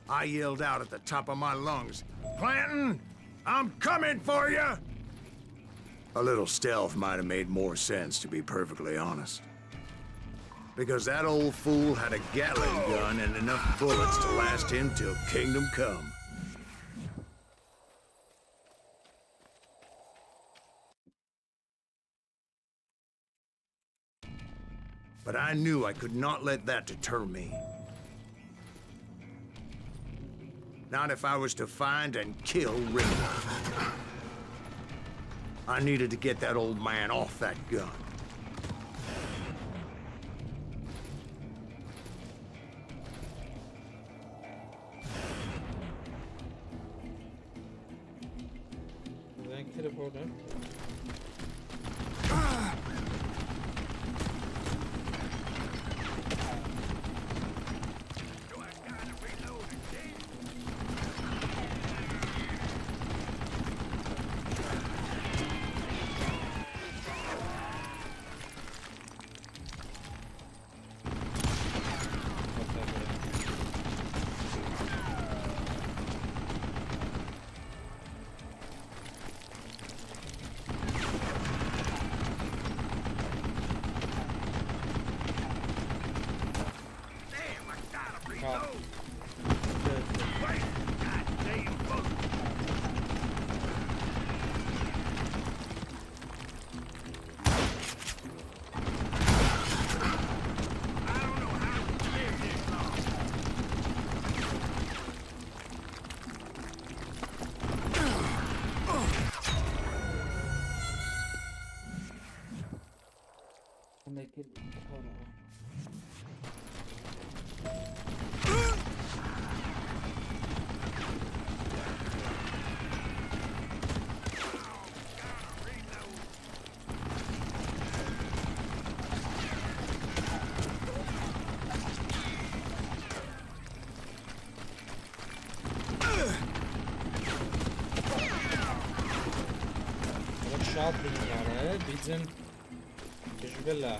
I yelled out at the top of my lungs, "Clanton, I'm coming for you!" A little stealth might have made more sense, to be perfectly honest. Because that old fool had a Gatling gun and enough bullets to last him till kingdom come. But I knew I could not let that deter me. Not if I was to find and kill Ringo. I needed to get that old man off that gun. Շատ բինյար է, բիձեն դժվել է,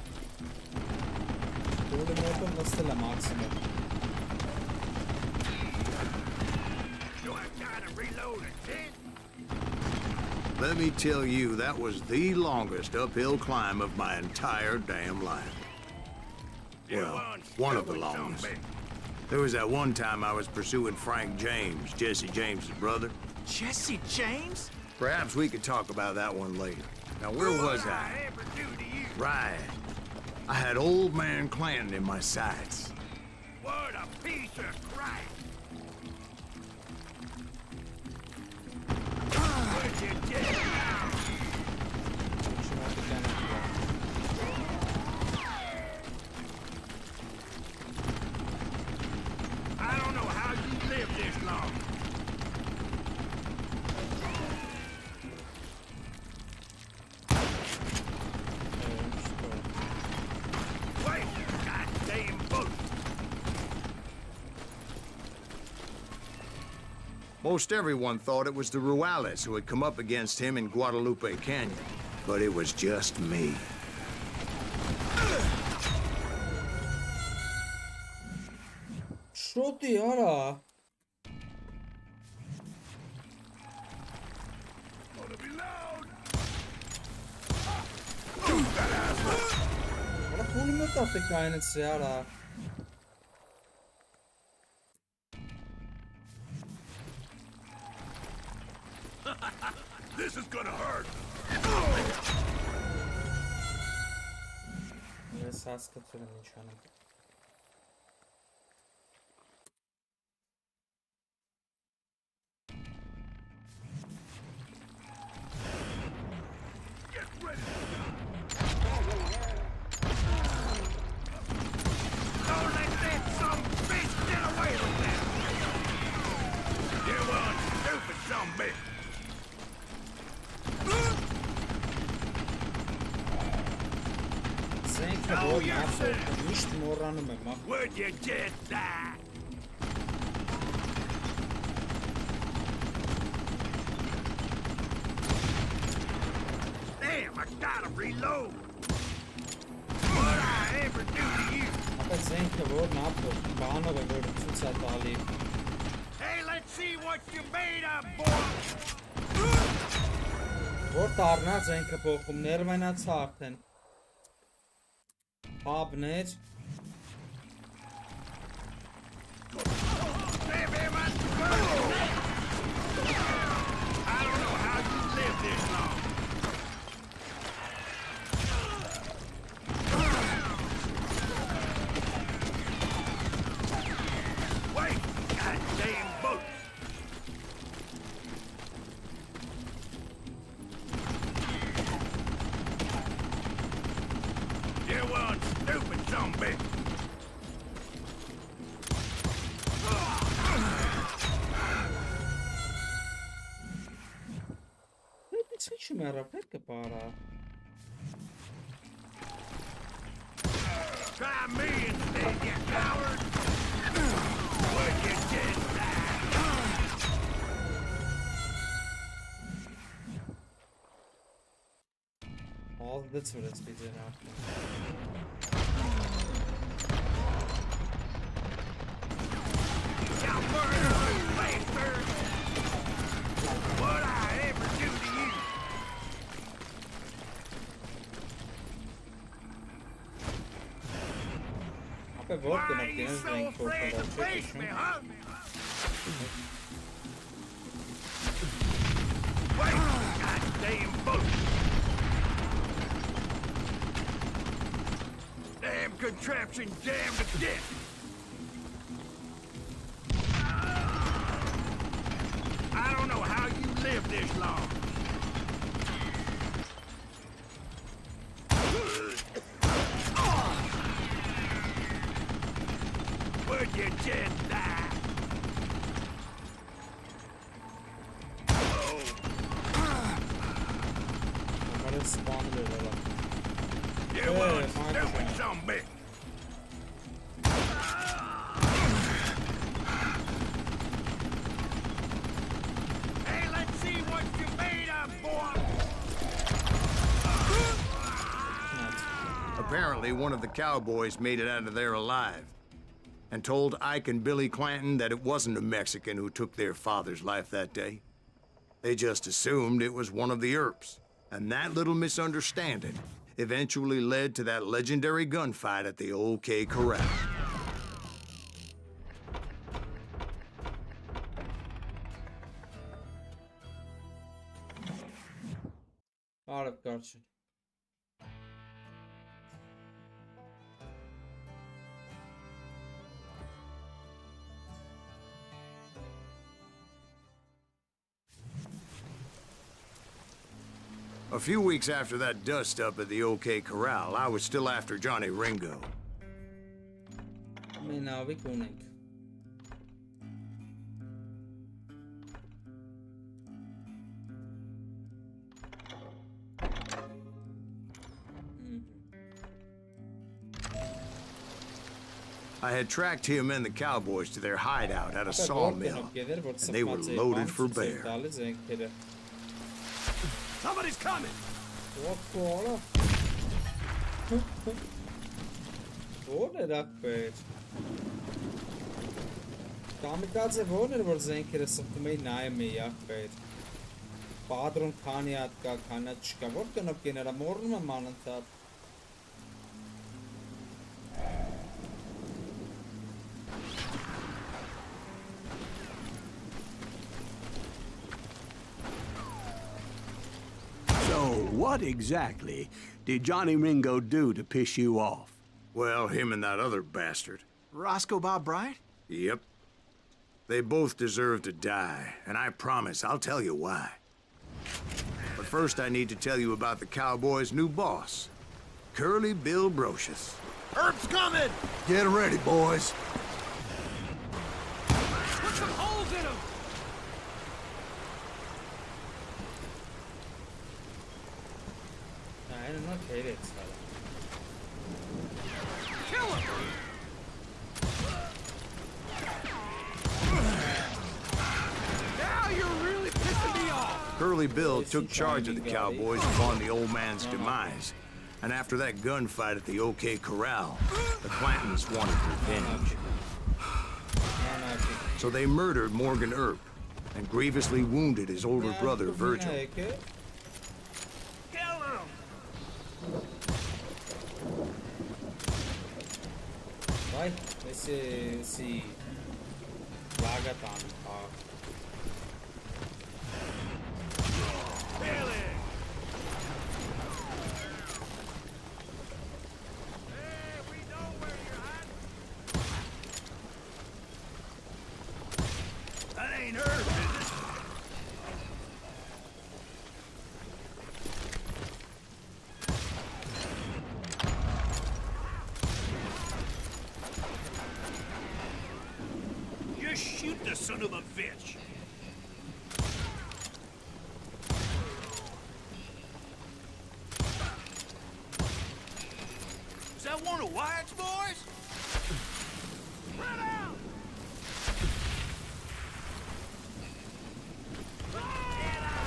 դոլի մոտը նստել է մաքսիմում։ Let me tell you, that was the longest uphill climb of my entire damn life. Well, one of the longest. There was that one time I was pursuing Frank James, Jesse James's brother. Jesse James? Perhaps we could talk about that one later. Now, where was I? Right. I had old man Clanton in my sights. What a piece of crap! What'd you do now? I don't know how you lived this long. Most everyone thought it was the Ruales who had come up against him in Guadalupe Canyon, but it was just me. Շոտի արա։ Արա խոլի մտավ է կայնեցրի արա։ This is gonna hurt. Ես հասկացել եմ ինչ անեմ։ Don't let that some bitch get away with that. You one stupid some bitch. Would you just die? Damn, I gotta reload. What'd I ever do to you? Hey, let's see what you made of, boy. Որ դառնած ենքը փոխումներ մնաց արդեն։ Հաբներ։ I don't know how you lived this long. Wait, goddamn boat. You one stupid son of a bitch. Ինչի՞ մեռավ կպարա։ Try me instead, you coward. Would you just die? All that's what it's been after. You murderous bastard! What'd I ever do to you? Why are you so afraid to face me, huh? Wait, goddamn boat! Damn contraption jammed to death! I don't know how you lived this long. Would Would you just die? You want stupid some bitch. Hey, let's see what you made of, boy. Apparently, one of the cowboys made it out of there alive and told Ike and Billy Clanton that it wasn't a Mexican who took their father's life that day. They just assumed it was one of the Earps, and that little misunderstanding eventually led to that legendary gunfight at the OK Corral. Arab karşı. A few weeks after that dust-up at the OK Corral, I was still after Johnny Ringo. Menavik ունենք. I had tracked him and the cowboys to their hideout at a sawmill, and they were loaded for bear. Somebody's coming. Kamikaze որն էր որ զենքերը սպտում էին նայում էի ախպեր Պատրոն քանի հատ կա քանա չկա որ կնոպ կեներա մոռնում եմ անընդհատ What exactly did Johnny Ringo do to piss you off? Well, him and that other bastard. Roscoe Bob Bryant? Yep. They both deserve to die, and I promise I'll tell you why. But first I need to tell you about the Cowboys' new boss, Curly Bill Brocious. Herb's coming! Get ready, boys. Put some holes in him! I'm not kidding. Kill him! Now you're really pissing me off! Curly Bill took charge of the Cowboys upon the old man's demise. And after that gunfight at the OK Corral, the Clantons wanted revenge. So they murdered Morgan Earp and grievously wounded his older brother, Virgil. Vai, esse Lagatán. That ain't her, is it? Just shoot the son of a bitch. Is that one of Wyatt's boys? Run out!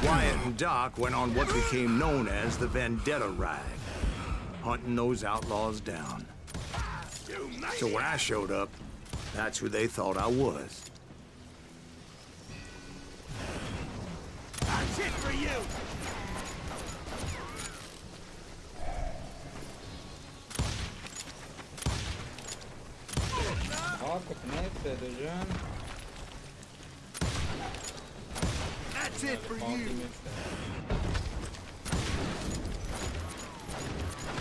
Wyatt and Doc went on what became known as the Vendetta Ride, hunting those outlaws down. So when I showed up, that's who they thought I was. That's it for you! That's it for you!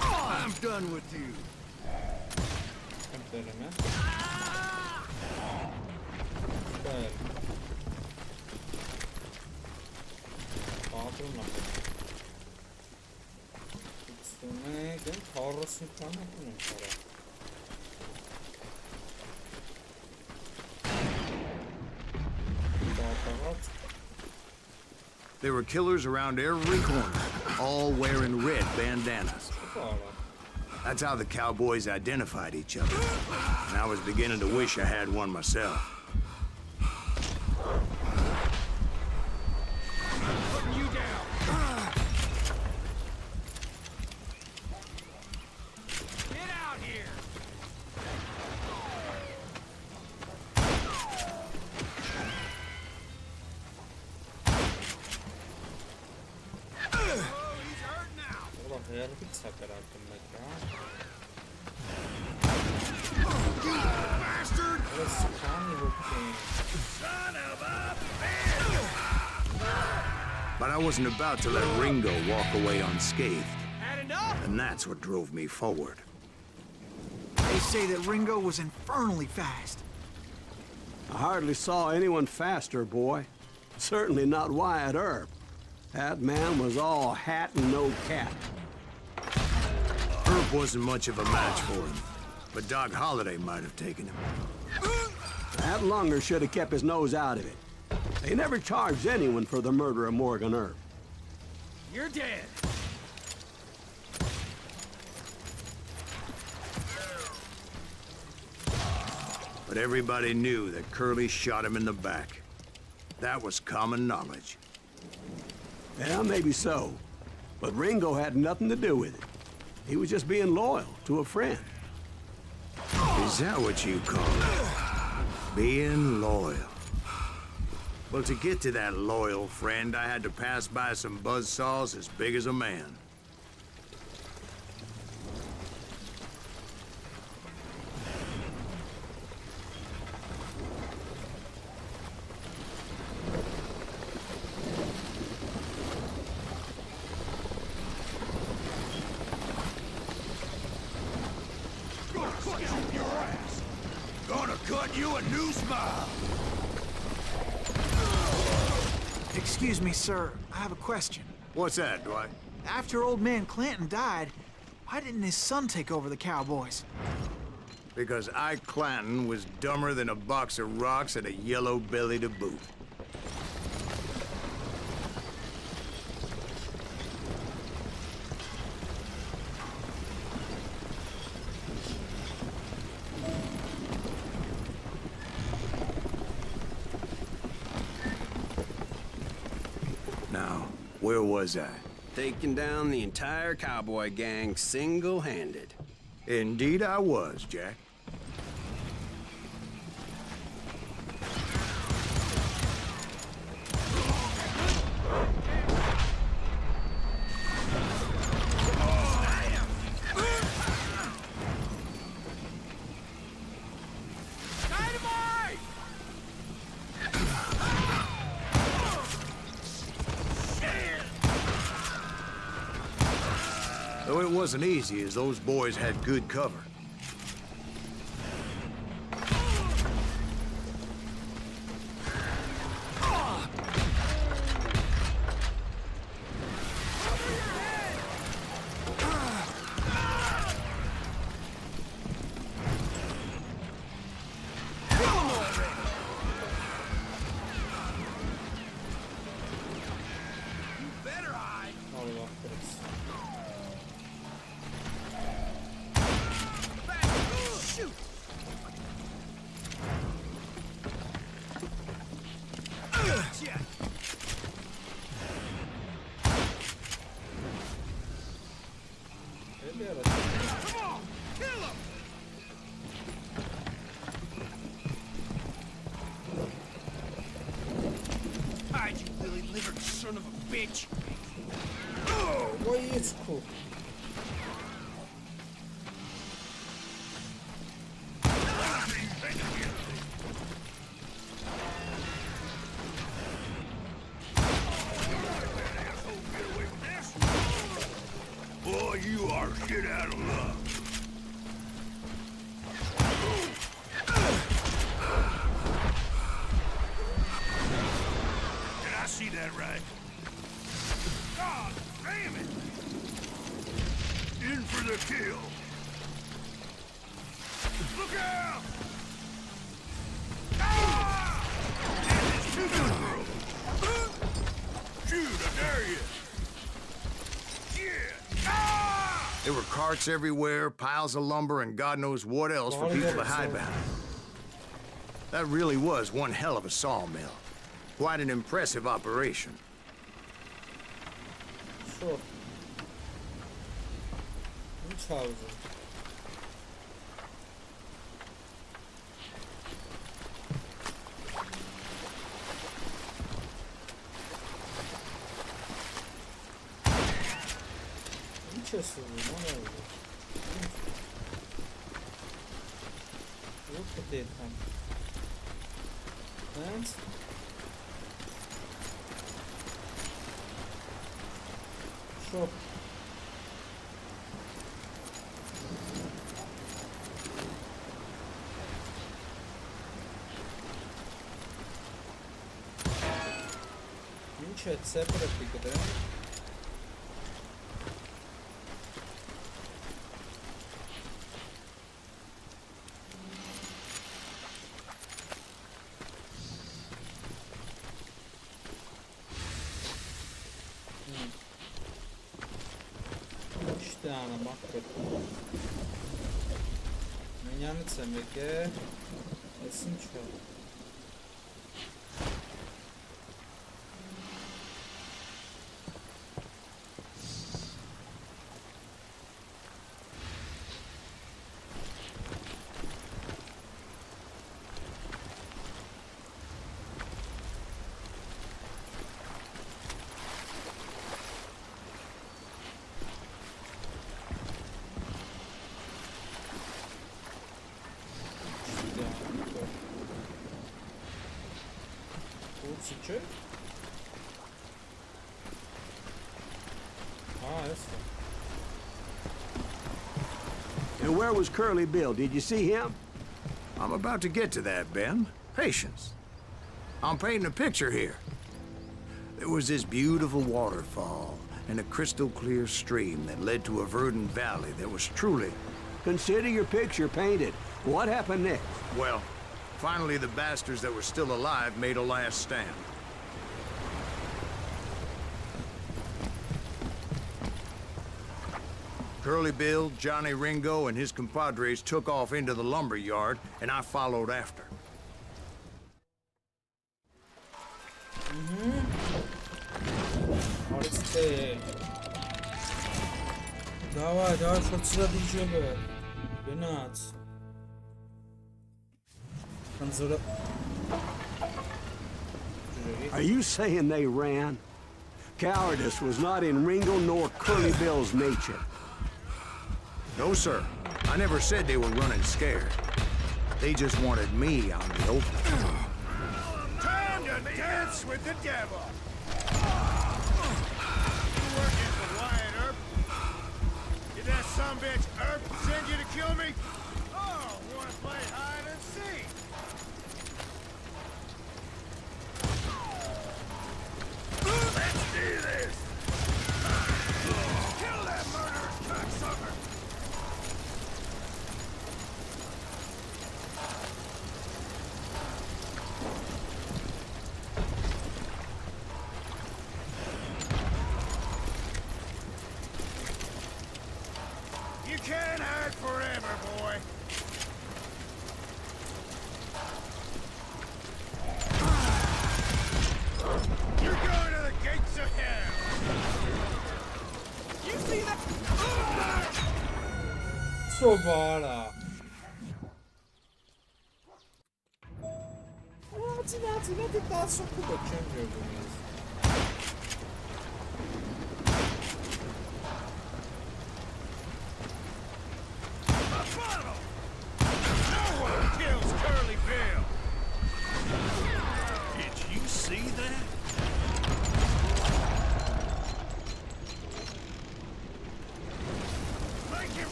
Oh, I'm done with you! There were killers around every corner, all wearing red bandanas. That's how the cowboys identified each other. And I was beginning to wish I had one myself. Putting you down. Get out here. Bastard! Son of a bitch! But I wasn't about to let Ringo walk away unscathed. Had enough? And that's what drove me forward. They say that Ringo was infernally fast. I hardly saw anyone faster, boy. Certainly not Wyatt Earp. That man was all hat and no cap. Earp wasn't much of a match for him, but Doc Holliday might have taken him. That lunger should have kept his nose out of it. They never charged anyone for the murder of Morgan Earp. You're dead. But everybody knew that Curly shot him in the back. That was common knowledge. Yeah, maybe so. But Ringo had nothing to do with it. He was just being loyal to a friend. Is that what you call it? Being loyal. Well, to get to that loyal friend, I had to pass by some buzzsaws as big as a man. Gonna cut you a new smile. Excuse me, sir. I have a question. What's that, Dwight? After old man Clanton died, why didn't his son take over the Cowboys? Because Ike Clanton was dumber than a box of rocks and a yellow belly to boot. Now, where was I? Taking down the entire cowboy gang single-handed. Indeed I was, Jack. Though it wasn't easy, as those boys had good cover. Hide, you lily-livered son of a bitch. Воицку. Boy, you are shit out of luck. Did I see that right? God damn it! In for the kill. Look out! Ah! This is too good, bro. Shoot There you. There were carts everywhere, piles of lumber, and God knows what else for people to hide behind. That really was one hell of a sawmill. Quite an impressive operation. Sure. Which house? Interesting, look at it, and sure. Ничего, separately, да? Ana bak. Menyanıca meke. Esin çıkar. And where was Curly Bill? Did you see him? I'm about to get to that, Ben. Patience. I'm painting a picture here. There was this beautiful waterfall and a crystal clear stream that led to a verdant valley that was truly... Consider your picture painted. What happened next? Well, finally the bastards that were still alive made a last stand. Curly Bill, Johnny Ringo, and his compadres took off into the lumber yard, and I followed after. Давай, что сюда DJ. Гнац. Are you saying they ran? Cowardice was not in Ringo nor Curly Bill's nature. No, sir. I never said they were running scared. They just wanted me on the open. Time to dance with the devil. You working for Wyatt Earp? Did that sumbitch Earp send you to kill me? Oh, wanna play hide and seek? Let's do this. Kill that murderous cocksucker. You can't hide forever, boy. You're going to the gates of hell. You see that? So bala. Ти таsso куда ченджер буниз.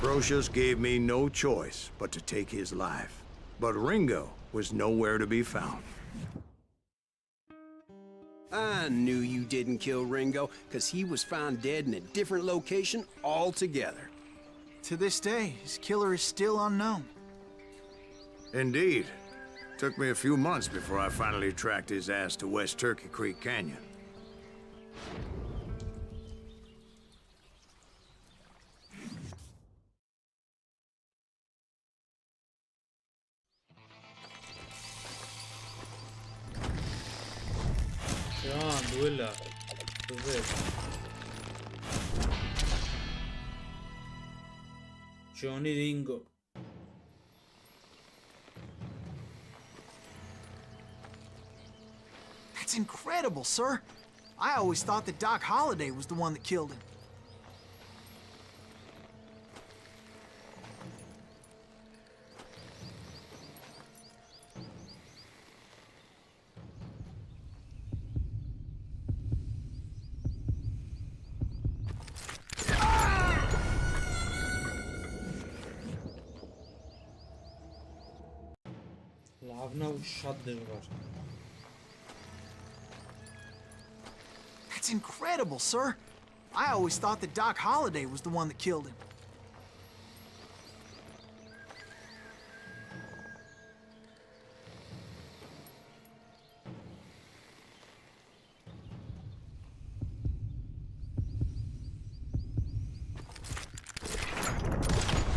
Brocious gave me no choice but to take his life. But Ringo was nowhere to be found. I knew you didn't kill Ringo, because he was found dead in a different location altogether. To this day, his killer is still unknown. Indeed. Took me a few months before I finally tracked his ass to West Turkey Creek Canyon. John, duela. Johnny Ringo. That's incredible, sir. I always thought that Doc Holliday was the one that killed him. That's incredible, sir. I always thought that Doc Holliday was the one that killed him.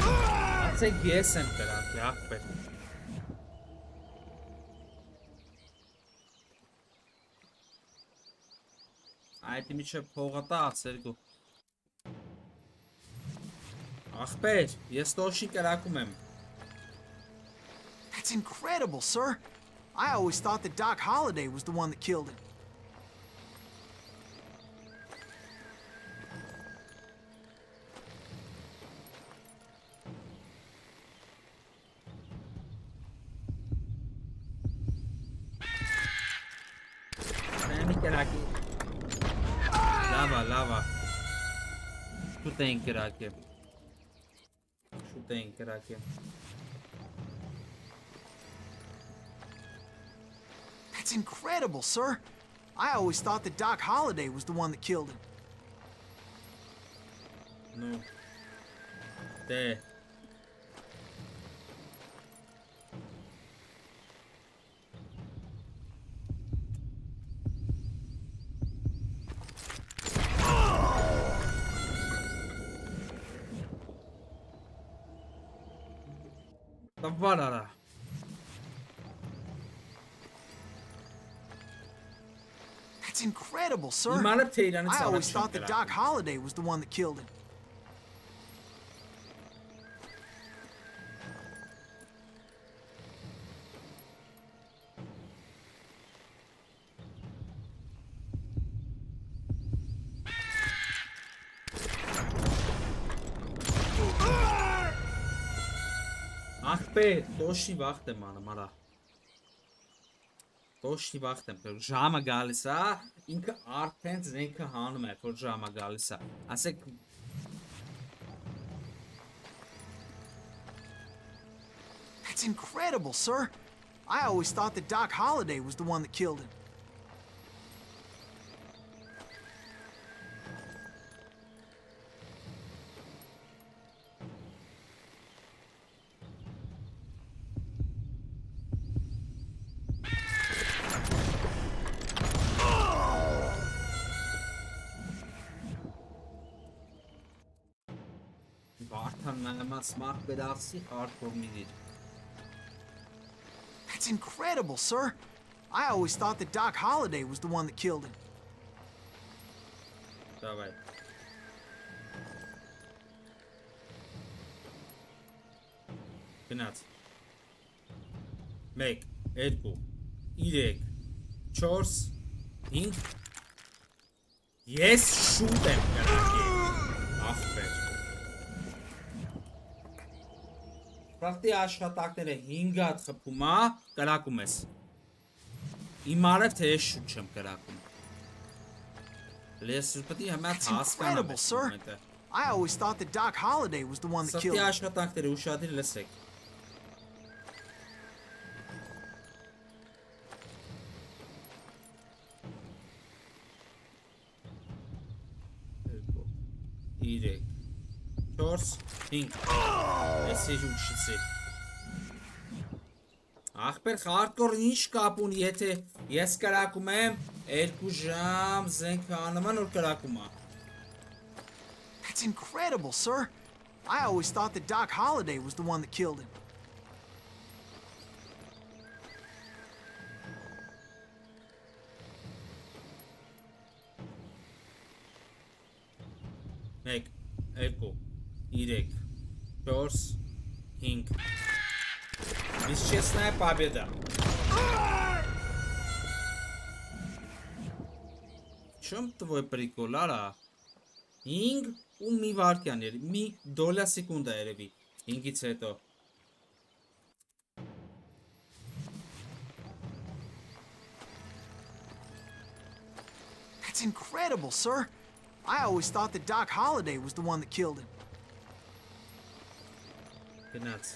I'll say yes and but Այդ միջը փողատա ասերգու Ախպեր, ես տոշի կրակում եմ That's incredible, sir. I always thought that Doc Holliday was the one that killed him. Lava. Շուտեին կրակեմ That's incredible, sir. I always thought that Doc Holliday was the one that killed him. No. There. Varara. That's incredible, sir. I always thought that Doc Holliday was the one that killed him. Ախպեր, տոշի վաղտ եմ անում, արա Տոշի վաղտ եմ, որ ժամը գալիս է, ինքը արդեն զենքը հանում է, որ ժամը գալիս է Ասեք That's incredible, sir. I always thought that Doc Holliday was the one that killed him. That's incredible, sir. I always thought that Doc Holliday was the one that killed him. Давай. Գնաց 1 2 3 4 5 Ես շուտ եմ կրակի Ախպեր Պրակտի աշխատակները 5 հատ խփում է, կրակում ես Իմ արև թե ես շուտ չեմ կրակում Լես պետք է համա հասկանամ I always thought that Doc Holliday was the one that killed Սրտի him. աշխատանքները ուշադիր լսեք։ Իրեք, 4, 5, ես ուշեցի։ Ախպեր խարտկոր ինչ կապ ունի, եթե ես կրակում եմ 2 ժամ զենք անման որ կրակում է։ That's incredible, sir. I always thought that Doc Holliday was the one that killed him. Մեկ, 2, 3, 4, 5 Бесчестная победа. В чем твой прикол, Ара? 5 ու մի վարկյան էր, մի դոլա սեկունդա երևի, 5-ից հետո։ That's incredible, sir. I always thought that Doc Holliday was the one that killed him. Գնաց։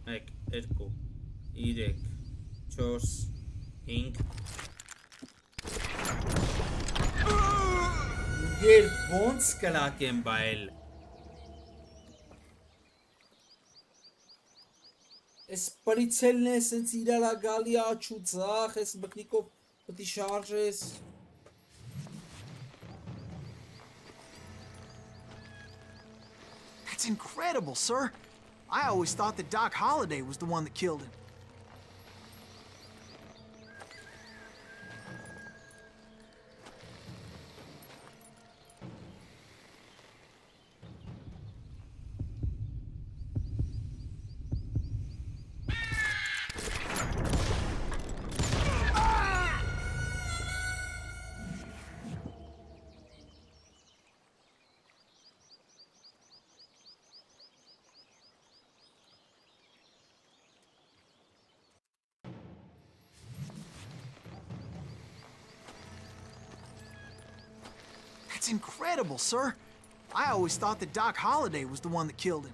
Մեկ, 2, 3, 4, 5 Երբ ոնց կլակեմ բայել Ես պրիցելն է սենց իրարա գալի աչու ծախ ես բկնիկով պտի շարժես That's incredible, sir. I always thought that Doc Holliday was the one that killed him. That's incredible, sir. I always thought that Doc Holliday was the one that killed him.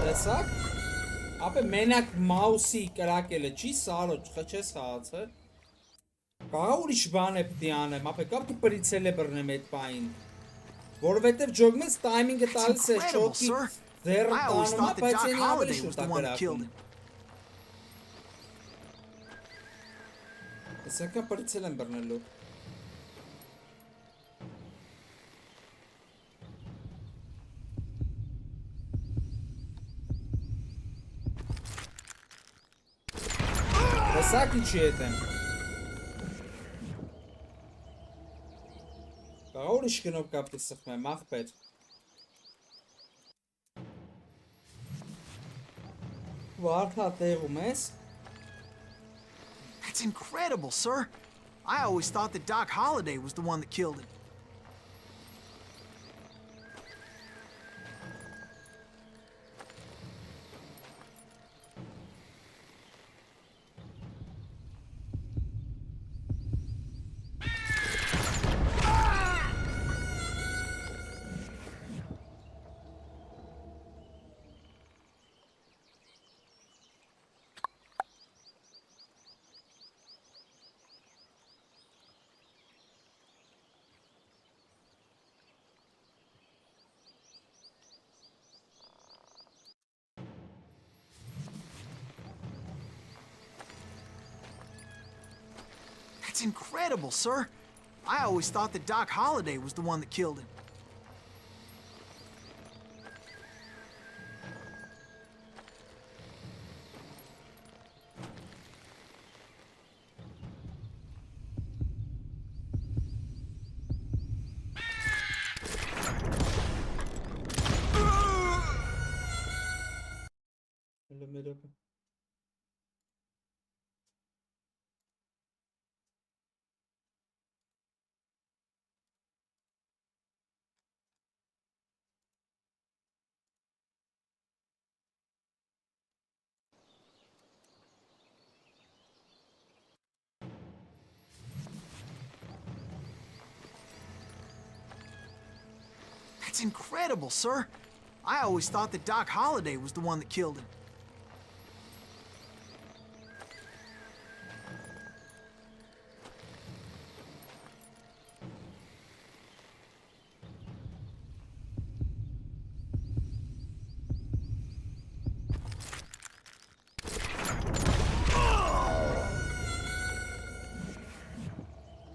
Տեսակ, ապե մենակ մաուսի կրակելը չի սարոջ, չես խաղացը Կաղա ուրիշ բան է պտի անեմ, ապե կապ դու պրիցել է բրնեմ էդ պային Որովհետև ջոգում ես տայմինգը տալիս է շոքի դերը տանում է, բայց ենի ավելի շուտ ակրակում Տեսակա պրիցել եմ բրնելու Տեսակ ինչի հետ եմ Կաղա ուրիշ գնով կապտի սխմ եմ, աղպեր Վարդա տեղում ես That's incredible, sir. I always thought that Doc Holliday was the one that killed him. That's incredible, sir. I always thought that Doc Holliday was the one that killed him. That's incredible, sir. I always thought that Doc Holliday was the one that killed him.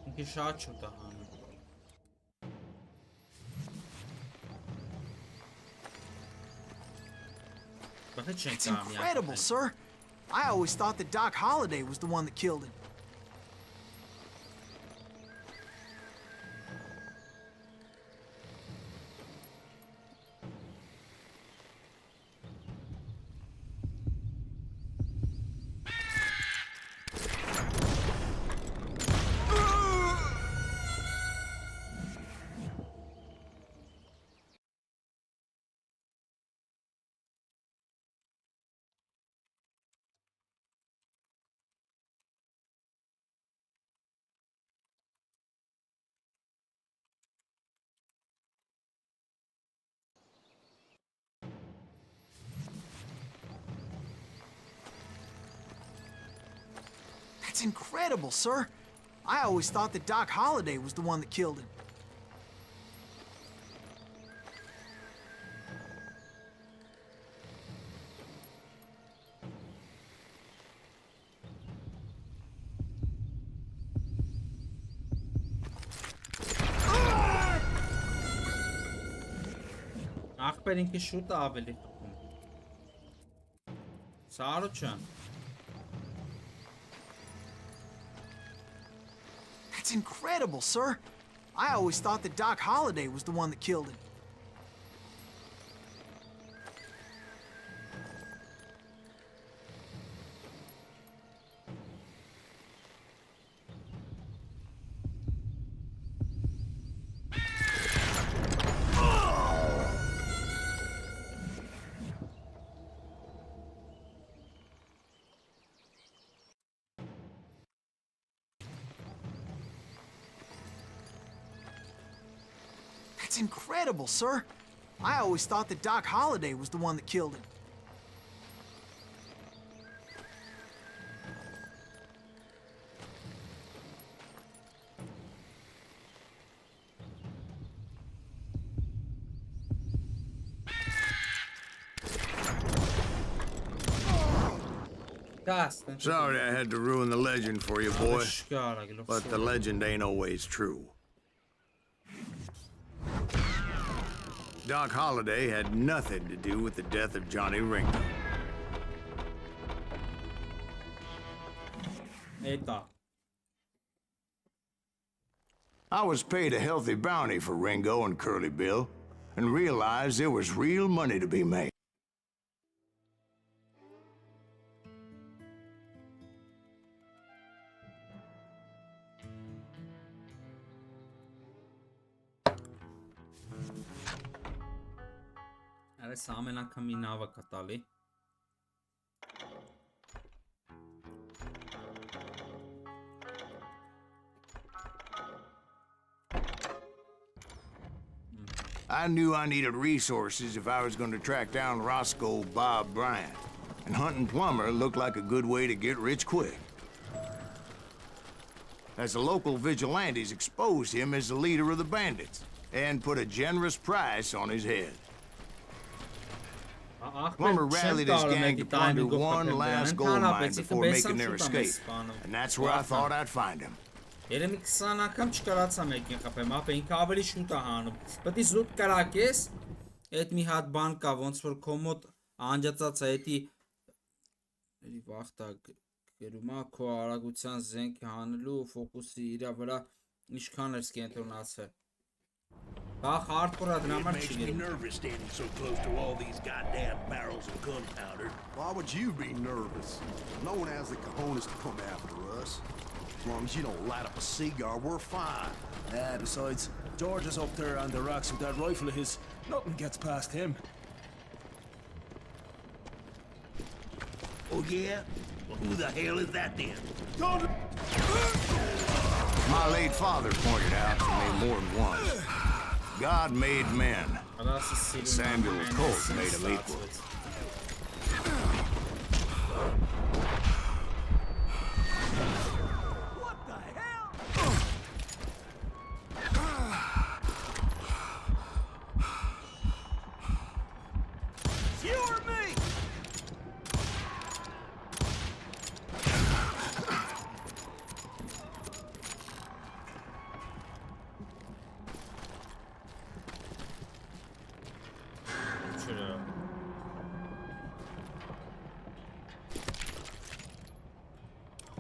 اینکه شاد شد همه. That's incredible, sir. I always thought that Doc Holliday was the one that killed him. That's incredible, sir. I always thought that Doc Holliday was the one that killed him. ախպեր ինքը շուտը ավելի խփում։ Սարո չան։ That's incredible, sir. I always thought that Doc Holliday was the one that killed him. That's incredible, sir. I always thought that Doc Holliday was the one that killed him. Sorry I had to ruin the legend for you, boy. But the legend ain't always true. Doc Holliday had nothing to do with the death of Johnny Ringo. I was paid a healthy bounty for Ringo and Curly Bill, and realized there was real money to be made. Այս ամեն անգամ մի նավը կտալի։ I knew I needed resources if I was going to track down Roscoe Bob Bryant, and hunting Plumber looked like a good way to get rich quick. As the local vigilantes exposed him as the leader of the bandits, and put a generous price on his head. Plumber rallied his gang to plunder one last gold mine before making their escape, and that's where I thought I'd find him. Երեմի 20 անգամ չկարացա մեկին խփեմ, ապա ինքը ավելի շուտ է հանում։ Պետք է զուտ կրակես, այդ մի հատ բան կա, ոնց որ քո մոտ անջացած է, էդի էլի վախտա գերումա քո արագության զենք հանելու ֆոկուսի իր վրա ինչքան էր կենտրոնացել։ Բախ hardcore դրա համար չի գերում։ Nervous standing so close to all these goddamn barrels of gunpowder. Why would you be nervous? No one has the cojones to come after us. As long as you don't light up a cigar, we're fine. Yeah, besides, George is up there on the rocks with that rifle of his. Nothing gets past him. Oh yeah? Well, who the hell is that then? My late father pointed out to me more than once. God made men, Samuel Colt made him equal. What the hell? It's you or me?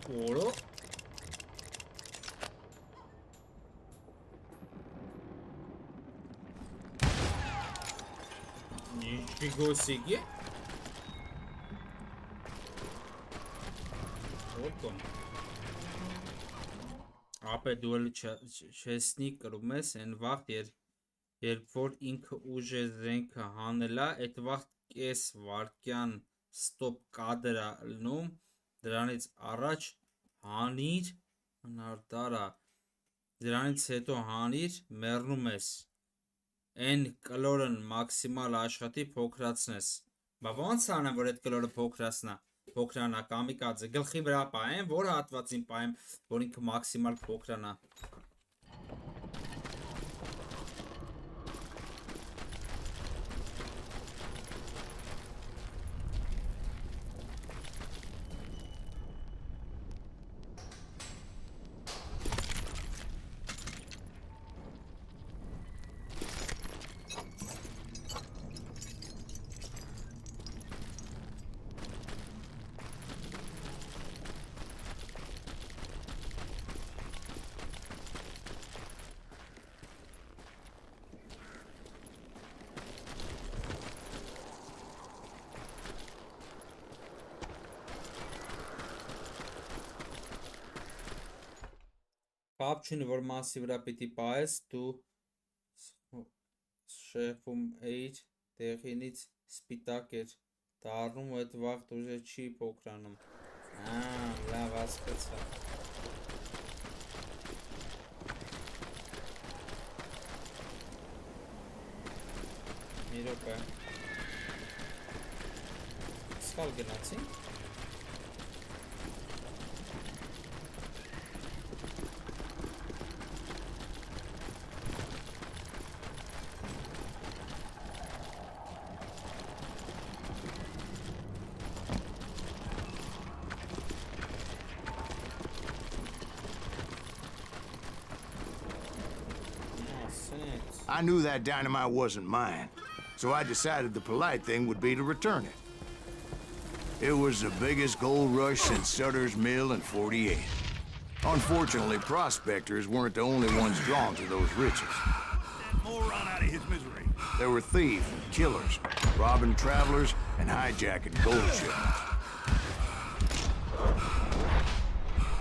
Oro. Ничего себе. Вот он. Ապե դու էլ չեսնի կրում ես այն վաղ երբ որ ինքը ուժը զենքը հանելա այդ վաղ կես վարկյան ստոպ կադր ալնում դրանից առաջ հանիր հնարդարա դրանից հետո հանիր մեռնում ես այն կլորն մաքսիմալ աշխատի փոքրացնես բա ոնց անեմ որ այդ կլորը փոքրանա կամիկաձե գլխի վրա պահեմ որ հատվածին պահեմ որ ինքը մաքսիմալ փոքրանա Պապ չունի, որ մասի վրա պիտի պահես, դու շեխում էիր տեղինից սպիտակ էր դառնում ու այդ վաղ դուժը չի փոքրանում լավ ասկացա մի րոպե սխալ գնացինք I knew that dynamite wasn't mine, so I decided the polite thing would be to return it. It was the biggest gold rush since Sutter's Mill in '48. Unfortunately, prospectors weren't the only ones drawn to those riches. Moron out of his misery. There were thieves and killers, robbing travelers and hijacking gold shipments.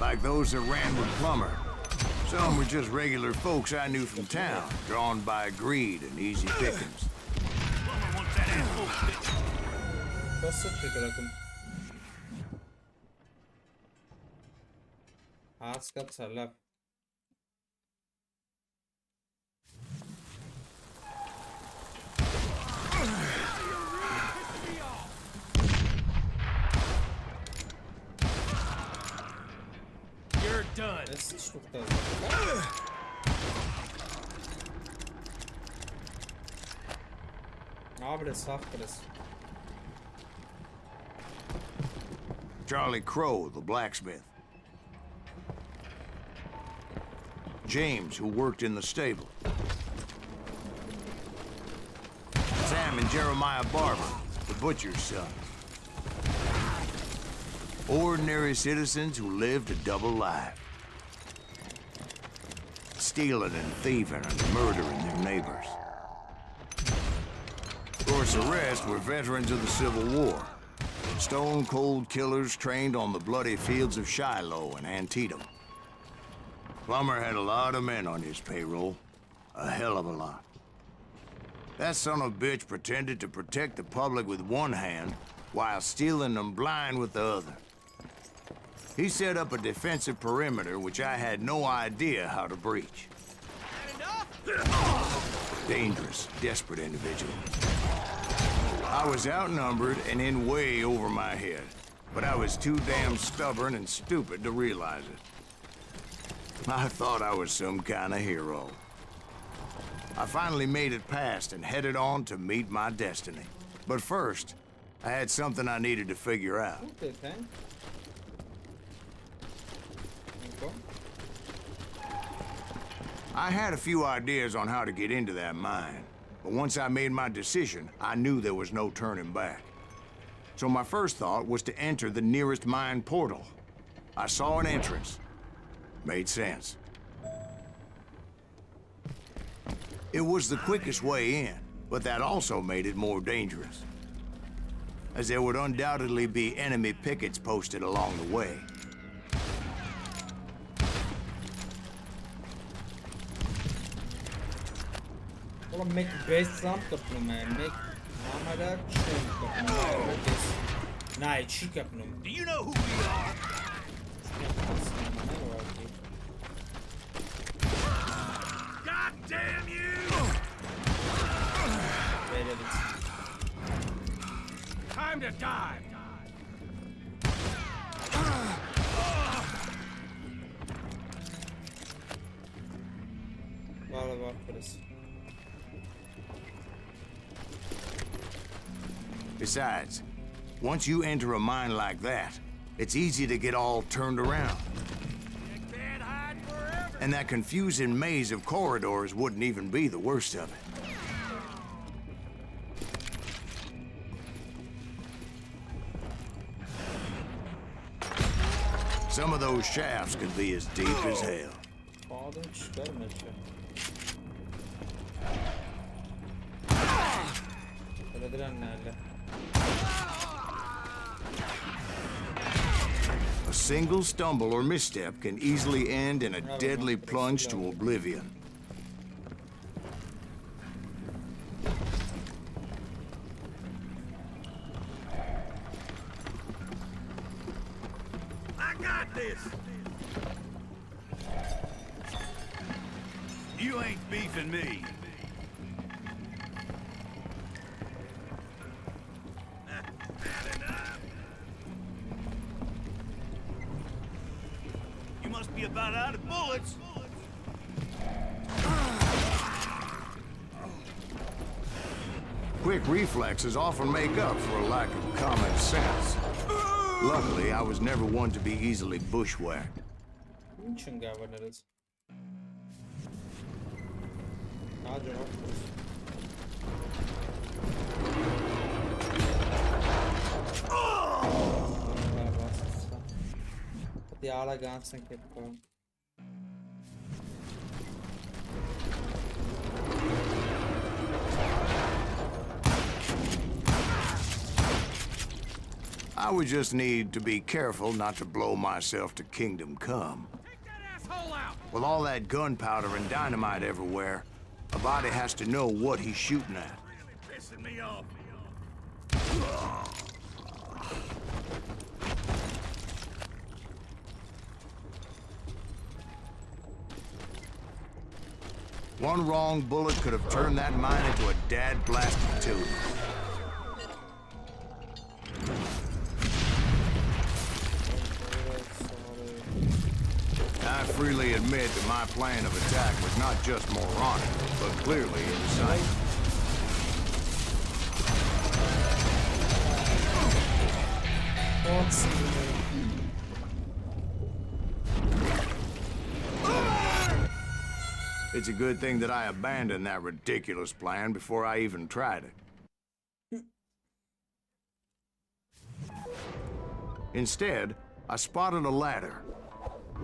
Like those that ran with Plummer. Some were just regular folks I knew from town, drawn by greed and easy pickings. Plumber wants that asshole stick. You're done. Charlie Crow, the blacksmith. James, who worked in the stable. Sam and Jeremiah Barber, the butcher's son. Ordinary citizens who lived a double life. Stealing and thieving and murdering their neighbors. Of course, the rest were veterans of the Civil War. Stone-cold killers trained on the bloody fields of Shiloh and Antietam. Plummer had a lot of men on his payroll. A hell of a lot. That son of a bitch pretended to protect the public with one hand while stealing them blind with the other. He set up a defensive perimeter which I had no idea how to breach. Enough? Dangerous, desperate individual. I was outnumbered and in way over my head, but I was too damn stubborn and stupid to realize it. I thought I was some kind of hero. I finally made it past and headed on to meet my destiny. But first, I had something I needed to figure out. Okay. I had a few ideas on how to get into that mine, but once I made my decision, I knew there was no turning back. So my first thought was to enter the nearest mine portal. I saw an entrance. Made sense. It was the quickest way in, but that also made it more dangerous, as there would undoubtedly be enemy pickets posted along the way. Oğlum make best ramp kapnum make namara çön kapnum nay çi kapnum. Do you know who we are? God damn you! Time to die. Var burası. Besides, once you enter a mine like that, it's easy to get all turned around. And that confusing maze of corridors wouldn't even be the worst of it. Some of those shafts could be as deep as hell. A single stumble or misstep can easily end in a deadly plunge to oblivion. I got this. You ain't beefing me. Must be about out of bullets. Quick reflexes often make up for a lack of common sense. Luckily, I was never one to be easily bushwhacked. Diğer Gunslinger yapalım. I would just need to be careful not to blow myself to kingdom come. With all that gunpowder and dynamite everywhere, a body has to know what he's shooting at. Really pissing me off. One wrong bullet could have turned that mine into a dad-blasted tube. I freely admit that my plan of attack was not just moronic, but clearly insane. It's a good thing that I abandoned that ridiculous plan before I even tried it. Instead, I spotted a ladder,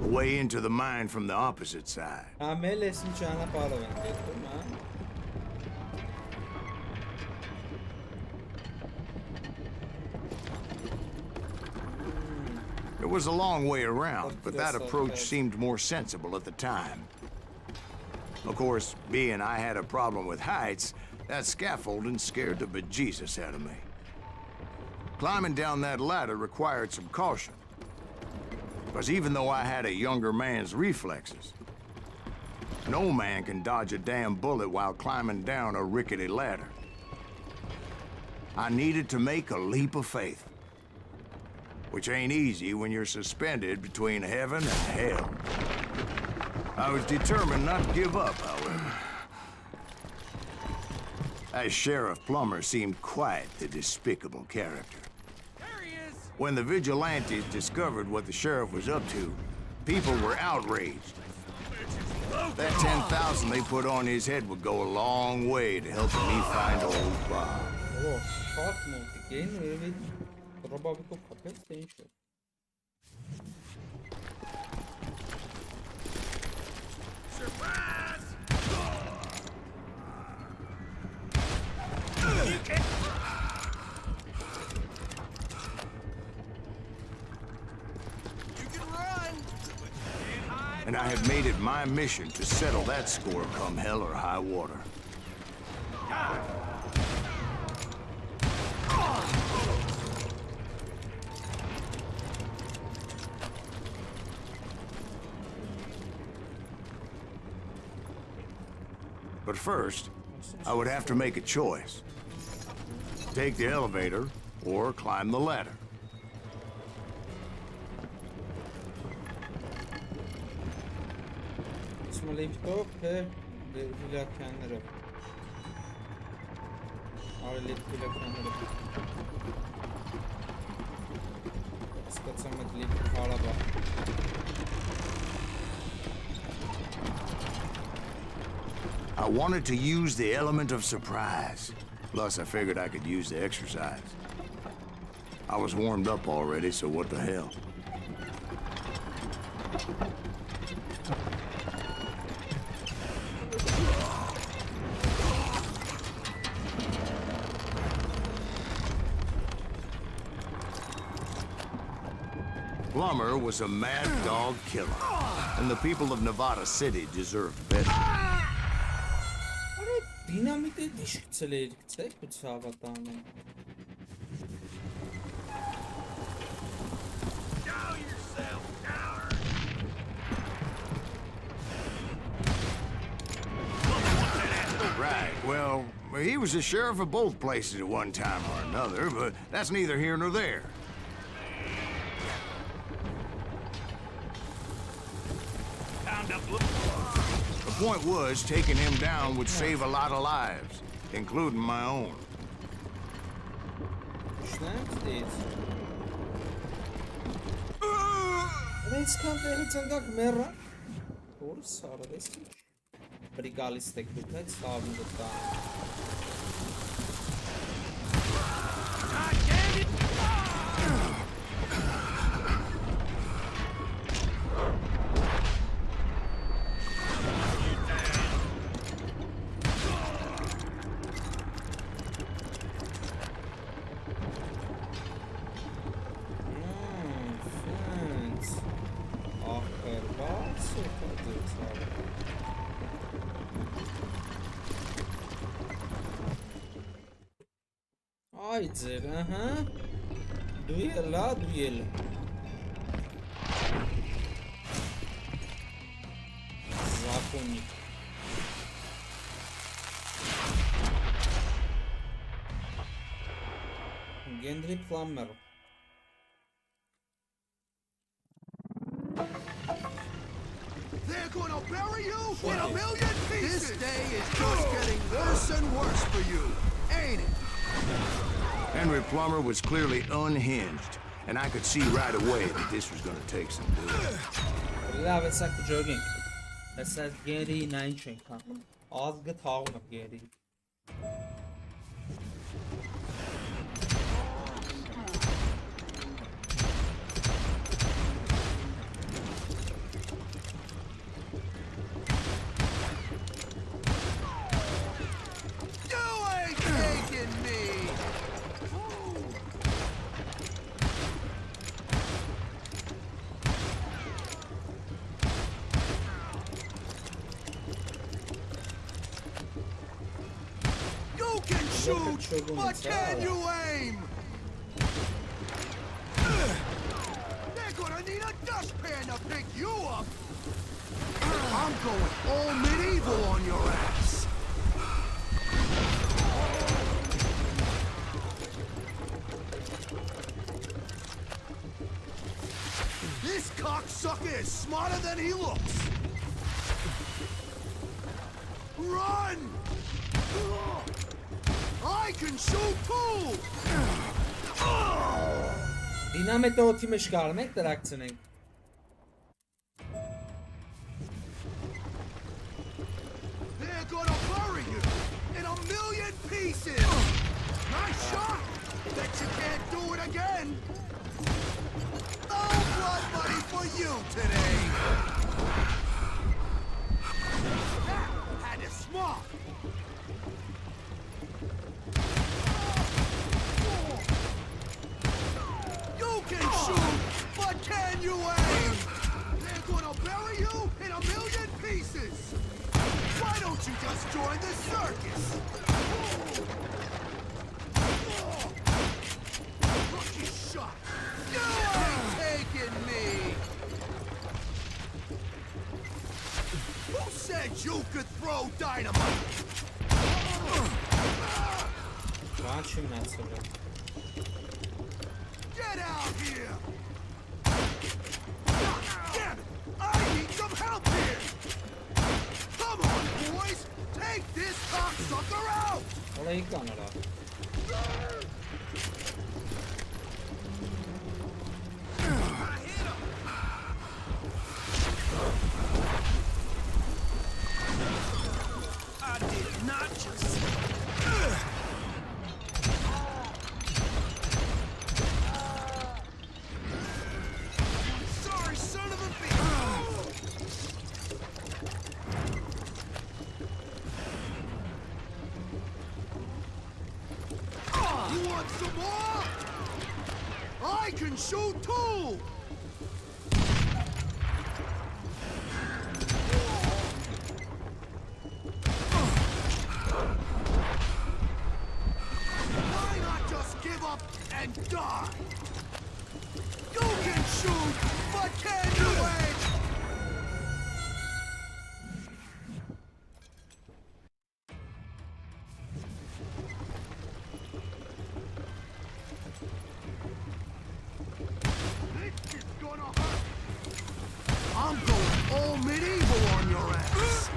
a way into the mine from the opposite side. It was a long way around, but that approach seemed more sensible at the time. Of course, being I had a problem with heights, that scaffolding scared the bejesus out of me. Climbing down that ladder required some caution, because even though I had a younger man's reflexes, No man can dodge a damn bullet while climbing down a rickety ladder. I needed to make a leap of faith, which ain't easy when you're suspended between heaven and hell. I was determined not to give up, however. As Sheriff Plummer seemed quite the despicable character. When the vigilantes discovered what the sheriff was up to, people were outraged. That 10,000 they put on his head would go a long way to helping me find old Bob. Oh, shot multi-game, really? Probably potential. Surprise! And I had made it my mission to settle that score come hell or high water. But first, I would have to make a choice. Take the elevator or climb the ladder. Laptop ve VideoCard'ı. Arlit VideoCard'ı. Скацаме клип халаба. I wanted to use the element of surprise. Plus, I figured I could use the exercise. I was warmed up already, so what the hell? Plummer was a mad dog killer, and the people of Nevada City deserved better. Dinamite dişkçələ irkçək bu çavatanı. Right, well, he was the sheriff of both places at one time or another, but that's neither here nor there. The point was, taking him down would save a lot of lives, including my own. Haydi, aha. Duel. Законник. Генри Пламмер. They're gonna bury you in a million pieces! This day is just getting worse and worse for you, ain't it? Henry Plummer was clearly unhinged, and I could see right away that this was gonna take some doing. Love it's like jogging. That says Gary 9 chinka. Az get hog of Gary. But can you aim? They're gonna need a dustpan to pick you up! I'm going all medieval on your ass. This cocksucker is smarter than he looks. Run! I can shoot too! Դինամետը օդի մեջ կարում եք դրակցնենք։ They're gonna bury you in a million pieces! Nice shot! Bet you can't do it again! No blood money for you today! That had it smart! You can shoot, but can you aim? They're gonna bury you in a million pieces! Why don't you just join the circus? Lucky shot! You ain't taking me! Who said you could throw dynamite? Get out here! God damn it! I need some help here! Come on, boys! Take this cocksucker out! Orayı kanara. I did not just... Sorry, son of a bitch! You want some more? I can shoot too! Why not just give up and die? You can shoot, but can you aim? This is gonna hurt. I'm going all medieval on your ass.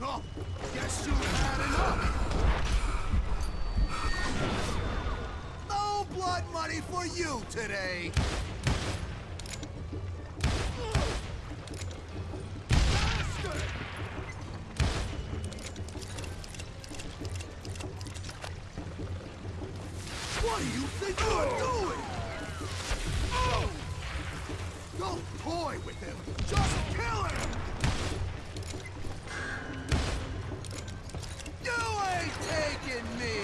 Oh, guess you had enough. No blood money for you today. Bastard! What do you think you're doing? Oh! Don't toy with him. Just kill him. You ain't taking me.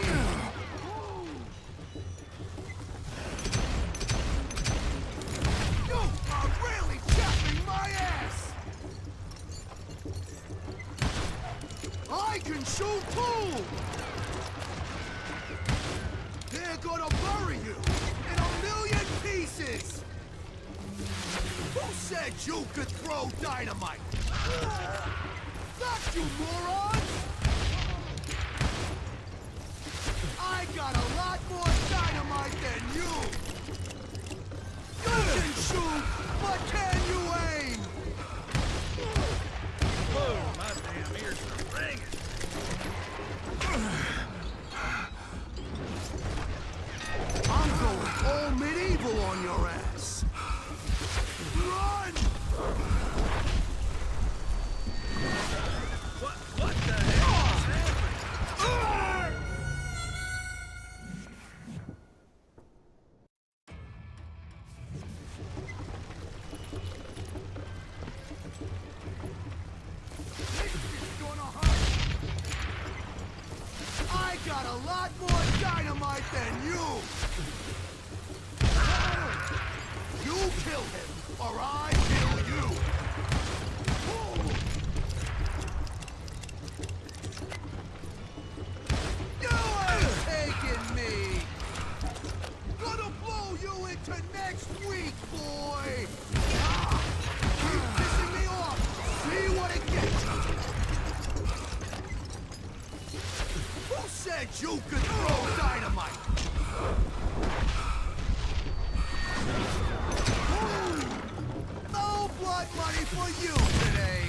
You are really chapping my ass. I can shoot too. They're gonna bury you in a million pieces! Who said you could throw dynamite? Not you, moron! I got a lot more dynamite than you! You can shoot, but can you aim? Whoa, my damn ears are ringing. I'm going all medieval on your ass! Run! What the hell is happening? This is gonna hurt! I got a lot more dynamite than you! You kill him, or I kill you! You ain't taking me! Gonna blow you into next week, boy! you could throw dynamite! No blood money for you today!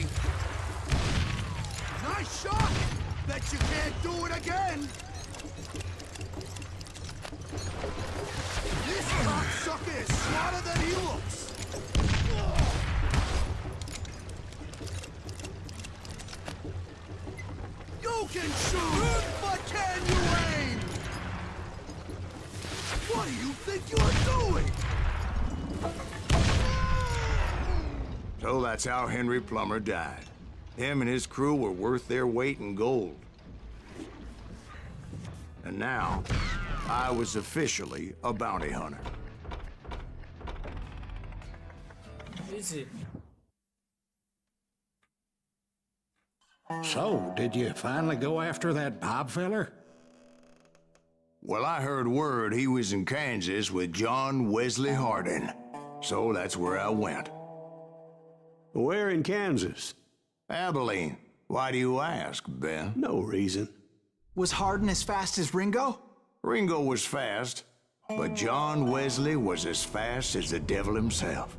Nice shot! Bet you can't do it again! This cocksucker is smarter than he looks! You can shoot, but can you aim? What do you think you're doing? So that's how Henry Plummer died. Him and his crew were worth their weight in gold. And now, I was officially a bounty hunter. Easy. So, did you finally go after that Bob feller? Well, I heard word he was in Kansas with John Wesley Hardin. So that's where I went. Where in Kansas? Abilene. Why do you ask, Ben? No reason. Was Hardin as fast as Ringo? Ringo was fast, but John Wesley was as fast as the devil himself.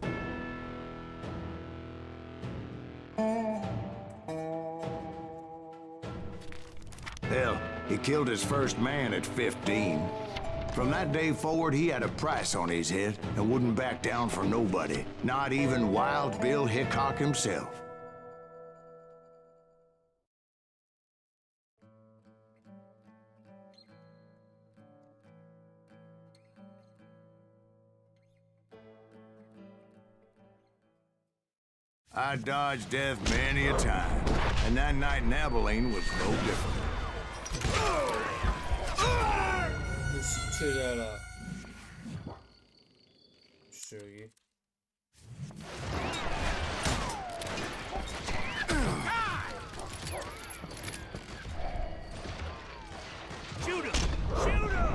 Hell, he killed his first man at 15. From that day forward, he had a price on his head and wouldn't back down for nobody, not even Wild Bill Hickok himself. I dodged death many a time, and that night in Abilene was no different. Show you. Shoot him! Shoot him!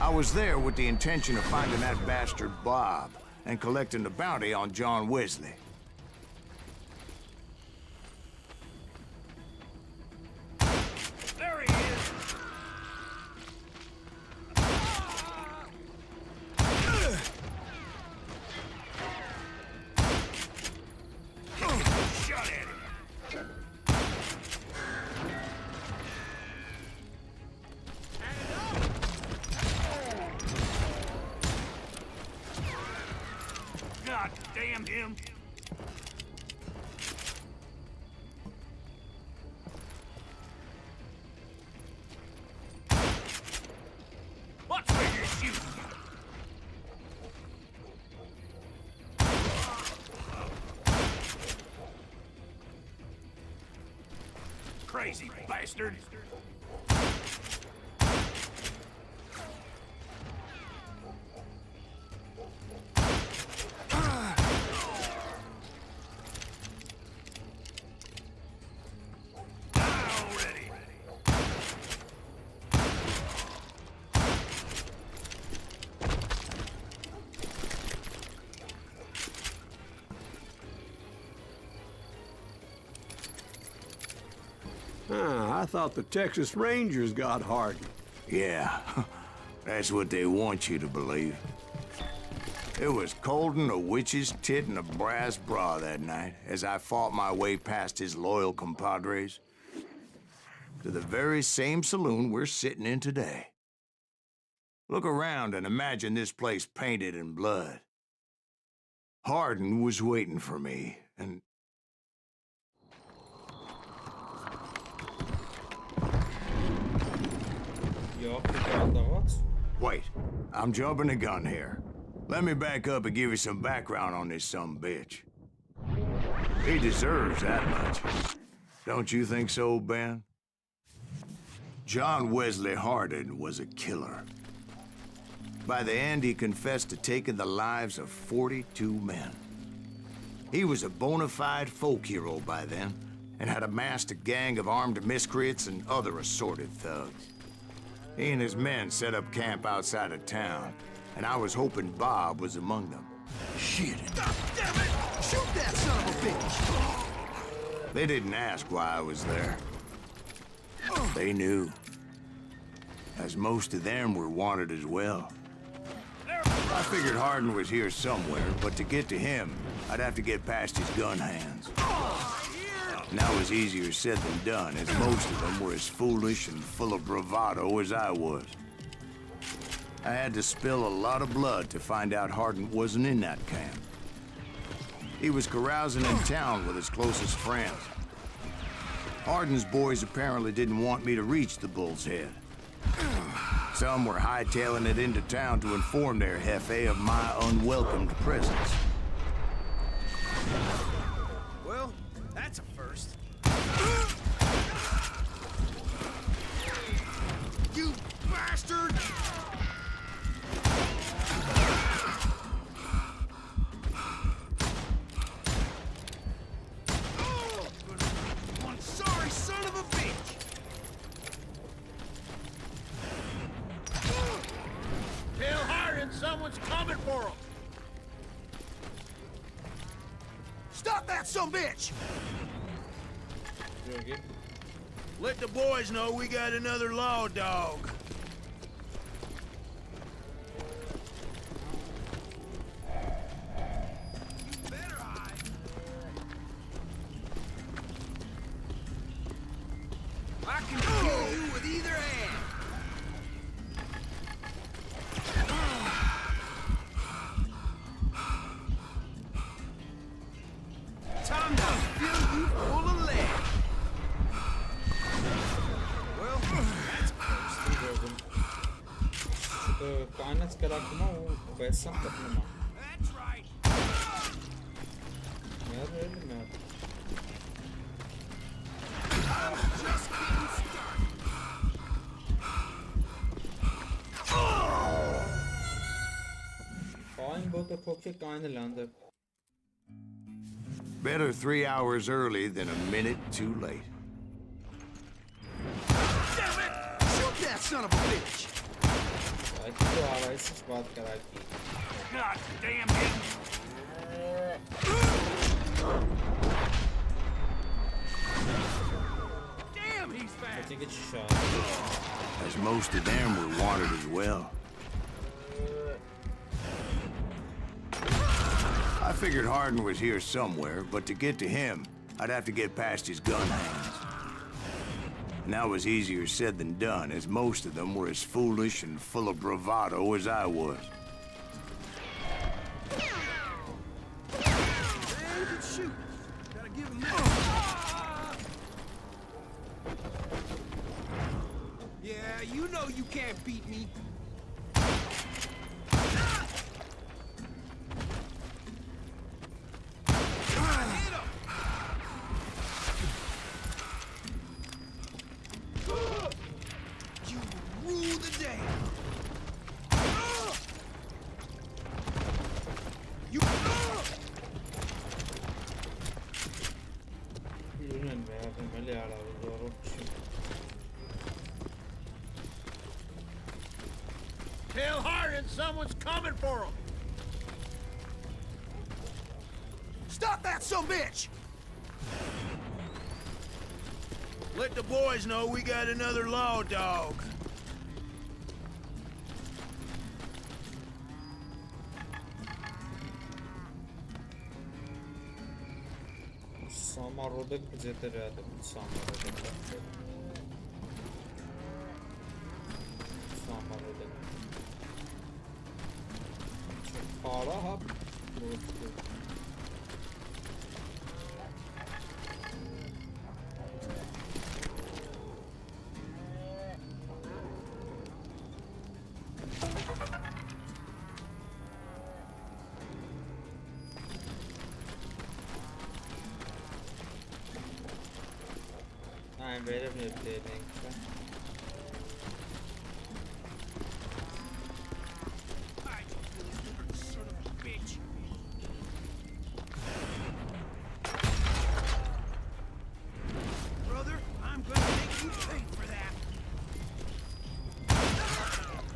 I was there with the intention of finding that bastard Bob and collecting the bounty on John Wesley. There he is! Shot at him! God damn him! Watch where you're shooting! Crazy bastard! I thought the Texas Rangers got Hardin. Yeah, that's what they want you to believe. It was cold and a witch's tit and a brass bra that night as I fought my way past his loyal compadres to the very same saloon we're sitting in today. Look around and imagine this place painted in blood. Hardin was waiting for me, and wait, I'm jumping the gun here. Let me back up and give you some background on this sumbitch. He deserves that much. Don't you think so, Ben? John Wesley Hardin was a killer. By the end, he confessed to taking the lives of 42 men. He was a bona fide folk hero by then, and had amassed a gang of armed miscreants and other assorted thugs. He and his men set up camp outside of town, and I was hoping Bob was among them. Shit! God damn it! Shoot that son of a bitch! They didn't ask why I was there. They knew. as most of them were wanted as well. I figured Hardin was here somewhere, but to get to him, I'd have to get past his gun hands. And that was easier said than done, as most of them were as foolish and full of bravado as I was. I had to spill a lot of blood to find out Hardin wasn't in that camp. He was carousing in town with his closest friends. Hardin's boys apparently didn't want me to reach the Bull's Head. Some were hightailing it into town to inform their jefe of my unwelcomed presence. Well, that's a first. You bastard! One sorry son of a bitch! Tell Hardin someone's coming for him! Stop that sumbitch! Let the boys know we got another law dog. I can kill you with either hand. Time to fill you full of lead. Well, that's That's right. Just getting started. Better 3 hours early than a minute too late. Damn it! Shoot that son of a bitch! God damn it! Damn, he's fast! As most of them were wanted as well. I figured Hardin was here somewhere, but to get to him, I'd have to get past his gun hands. And that was easier said than done, as most of them were as foolish and full of bravado as I was. Man, good shoot. Gotta give him that. Yeah, you know you can't beat me. Tell Hardin someone's coming for him. Stop that sumbitch! Let the boys know we got another law dog. Самородок где-то рядом. Самородок. Самородок. Пора. I'm very irritating. Son of a bitch. Brother, I'm gonna make you pay for that.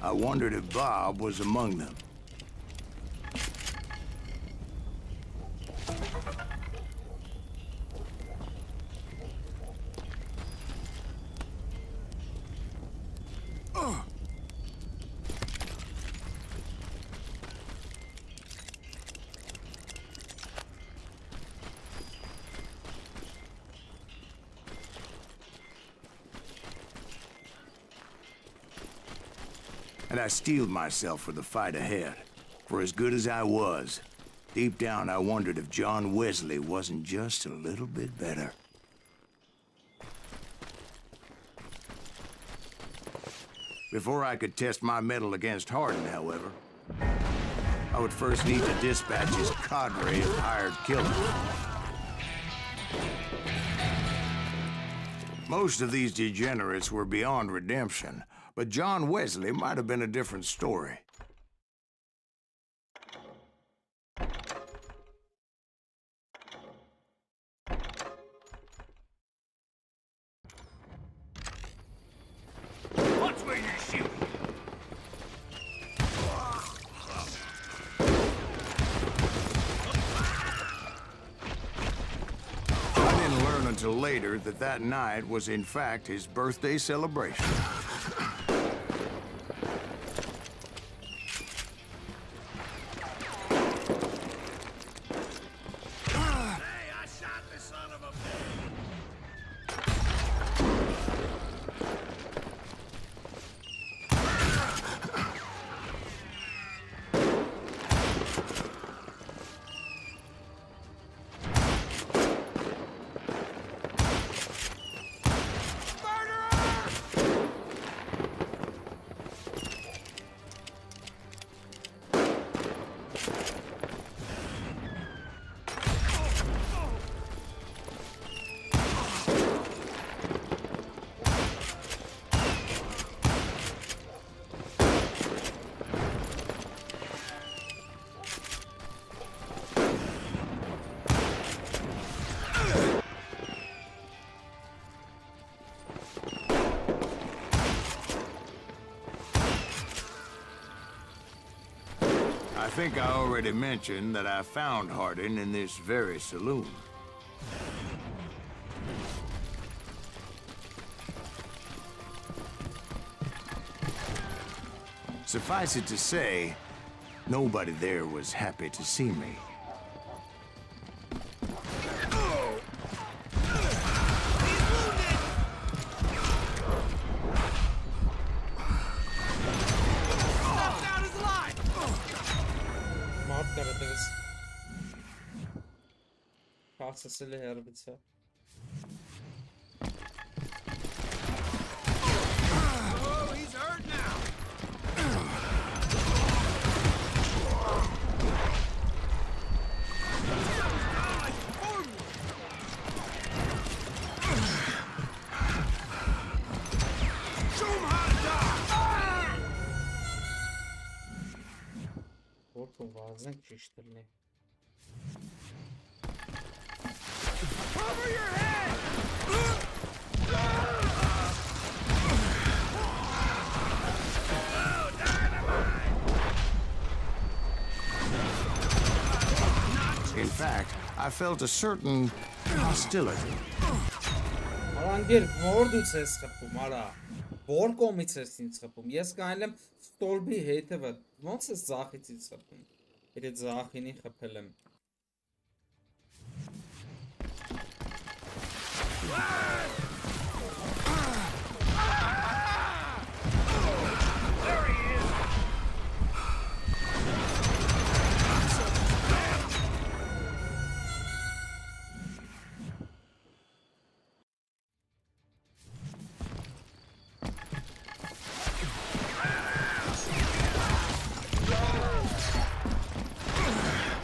I wondered if Bob was among them. and I steeled myself for the fight ahead. For as good as I was, deep down I wondered if John Wesley wasn't just a little bit better. Before I could test my mettle against Hardin, however, I would first need to dispatch his cadre of hired killers. Most of these degenerates were beyond redemption, but John Wesley might have been a different story. Watch where you're shooting. I didn't learn until later that that night was in fact his birthday celebration. I think I already mentioned that I found Hardin in this very saloon. Suffice it to say, nobody there was happy to see me. Sesli herbice. Oh, he's hurt now. Show him how to die. Orta bazen çeşitli. Cover your head! Oh, dynamite! In fact, I felt a certain hostility. Արանգեր որդուց ես խփում, արա։ Որ կողմից ես ինձ խփում։ Ես կանեմ ստոլբի հետևը։ Ոնց ես ձախից ինձ խփում։ Եթե ձախինի խփել եմ։ There he is!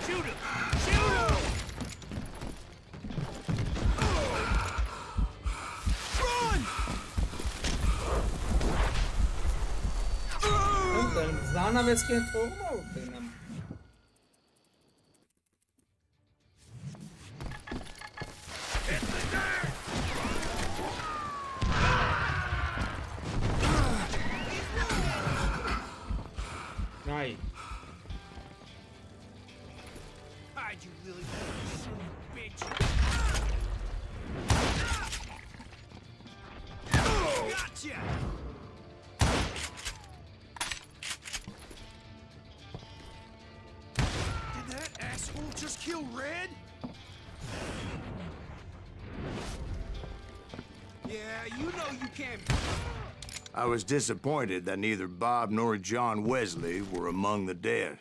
Shoot him! Shoot him! Zanavec can't throw them. Hit the dirt! Nice. Hide, you really son of a bitch! Gotcha! Did that asshole just kill Red? Yeah, you know you can't... I was disappointed that neither Bob nor John Wesley were among the dead.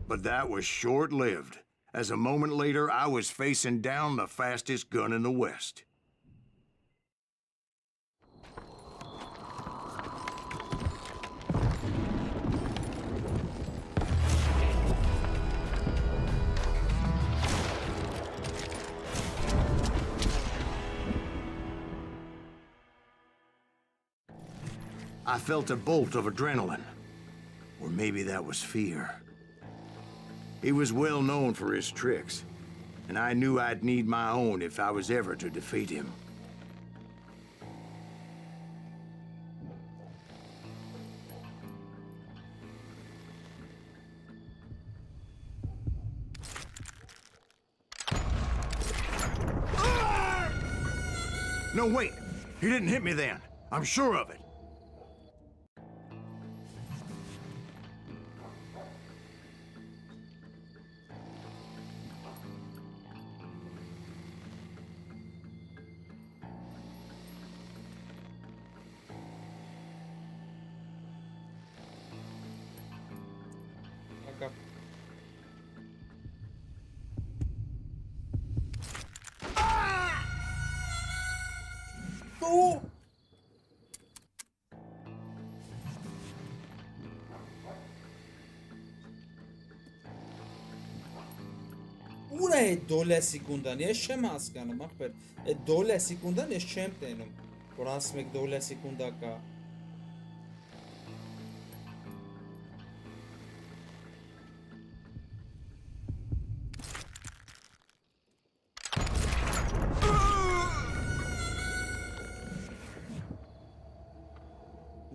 But that was short-lived, as a moment later I was facing down the fastest gun in the West. I felt a bolt of adrenaline, or maybe that was fear. He was well known for his tricks, and I knew I'd need my own if I was ever to defeat him. No, wait! He didn't hit me then. I'm sure of it. Ura e dole sekundani, ես չեմ հասկանում, ախպեր, այդ դոլե секуնդան ես չեմ տենում, որ ասում եք դոլե секунда կա։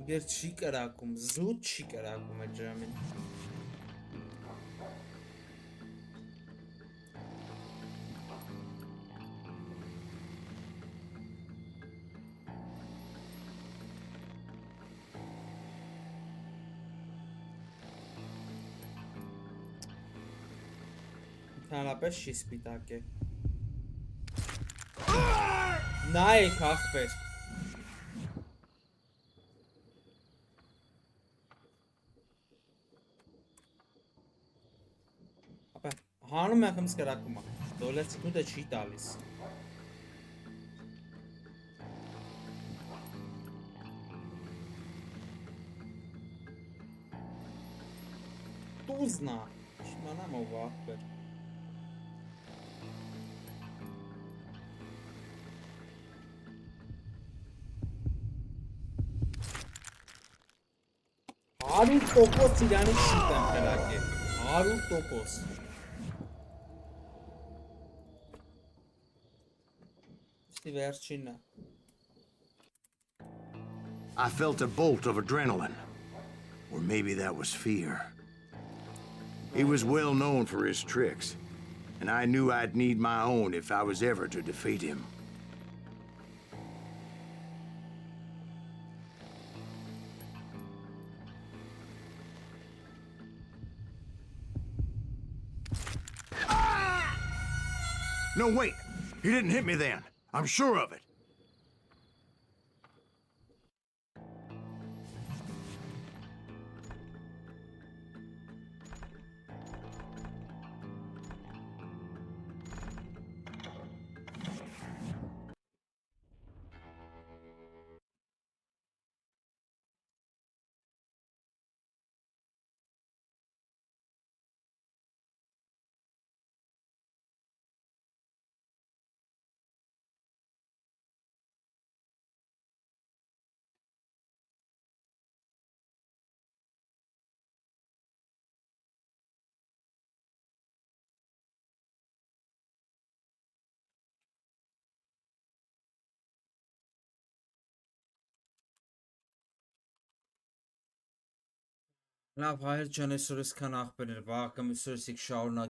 Գեր չի կրակում, զուտ չի կրակում այդ ժամին։ Հանրապես չի սպիտակ է։ Նայեք ախպեր։ Ապա հանում եք ըմս կրակում է, դոլեր սիկունդը չի տալիս։ Տուզնա, շմանամ ով ախպեր։ Հարուր տոկոս իրանի շուտ եմ կրակել, հարուր տոկոս։ Իսի վերջինը։ I felt a bolt of adrenaline, or maybe that was fear. He was well known for his tricks, and I knew I'd need my own if I was ever to defeat him. No, wait! He didn't hit me then. I'm sure of it. Լավ հայր ջան, այսօր էսքան ախպեր էր, վաղը կմիսօր էսիք շարունակ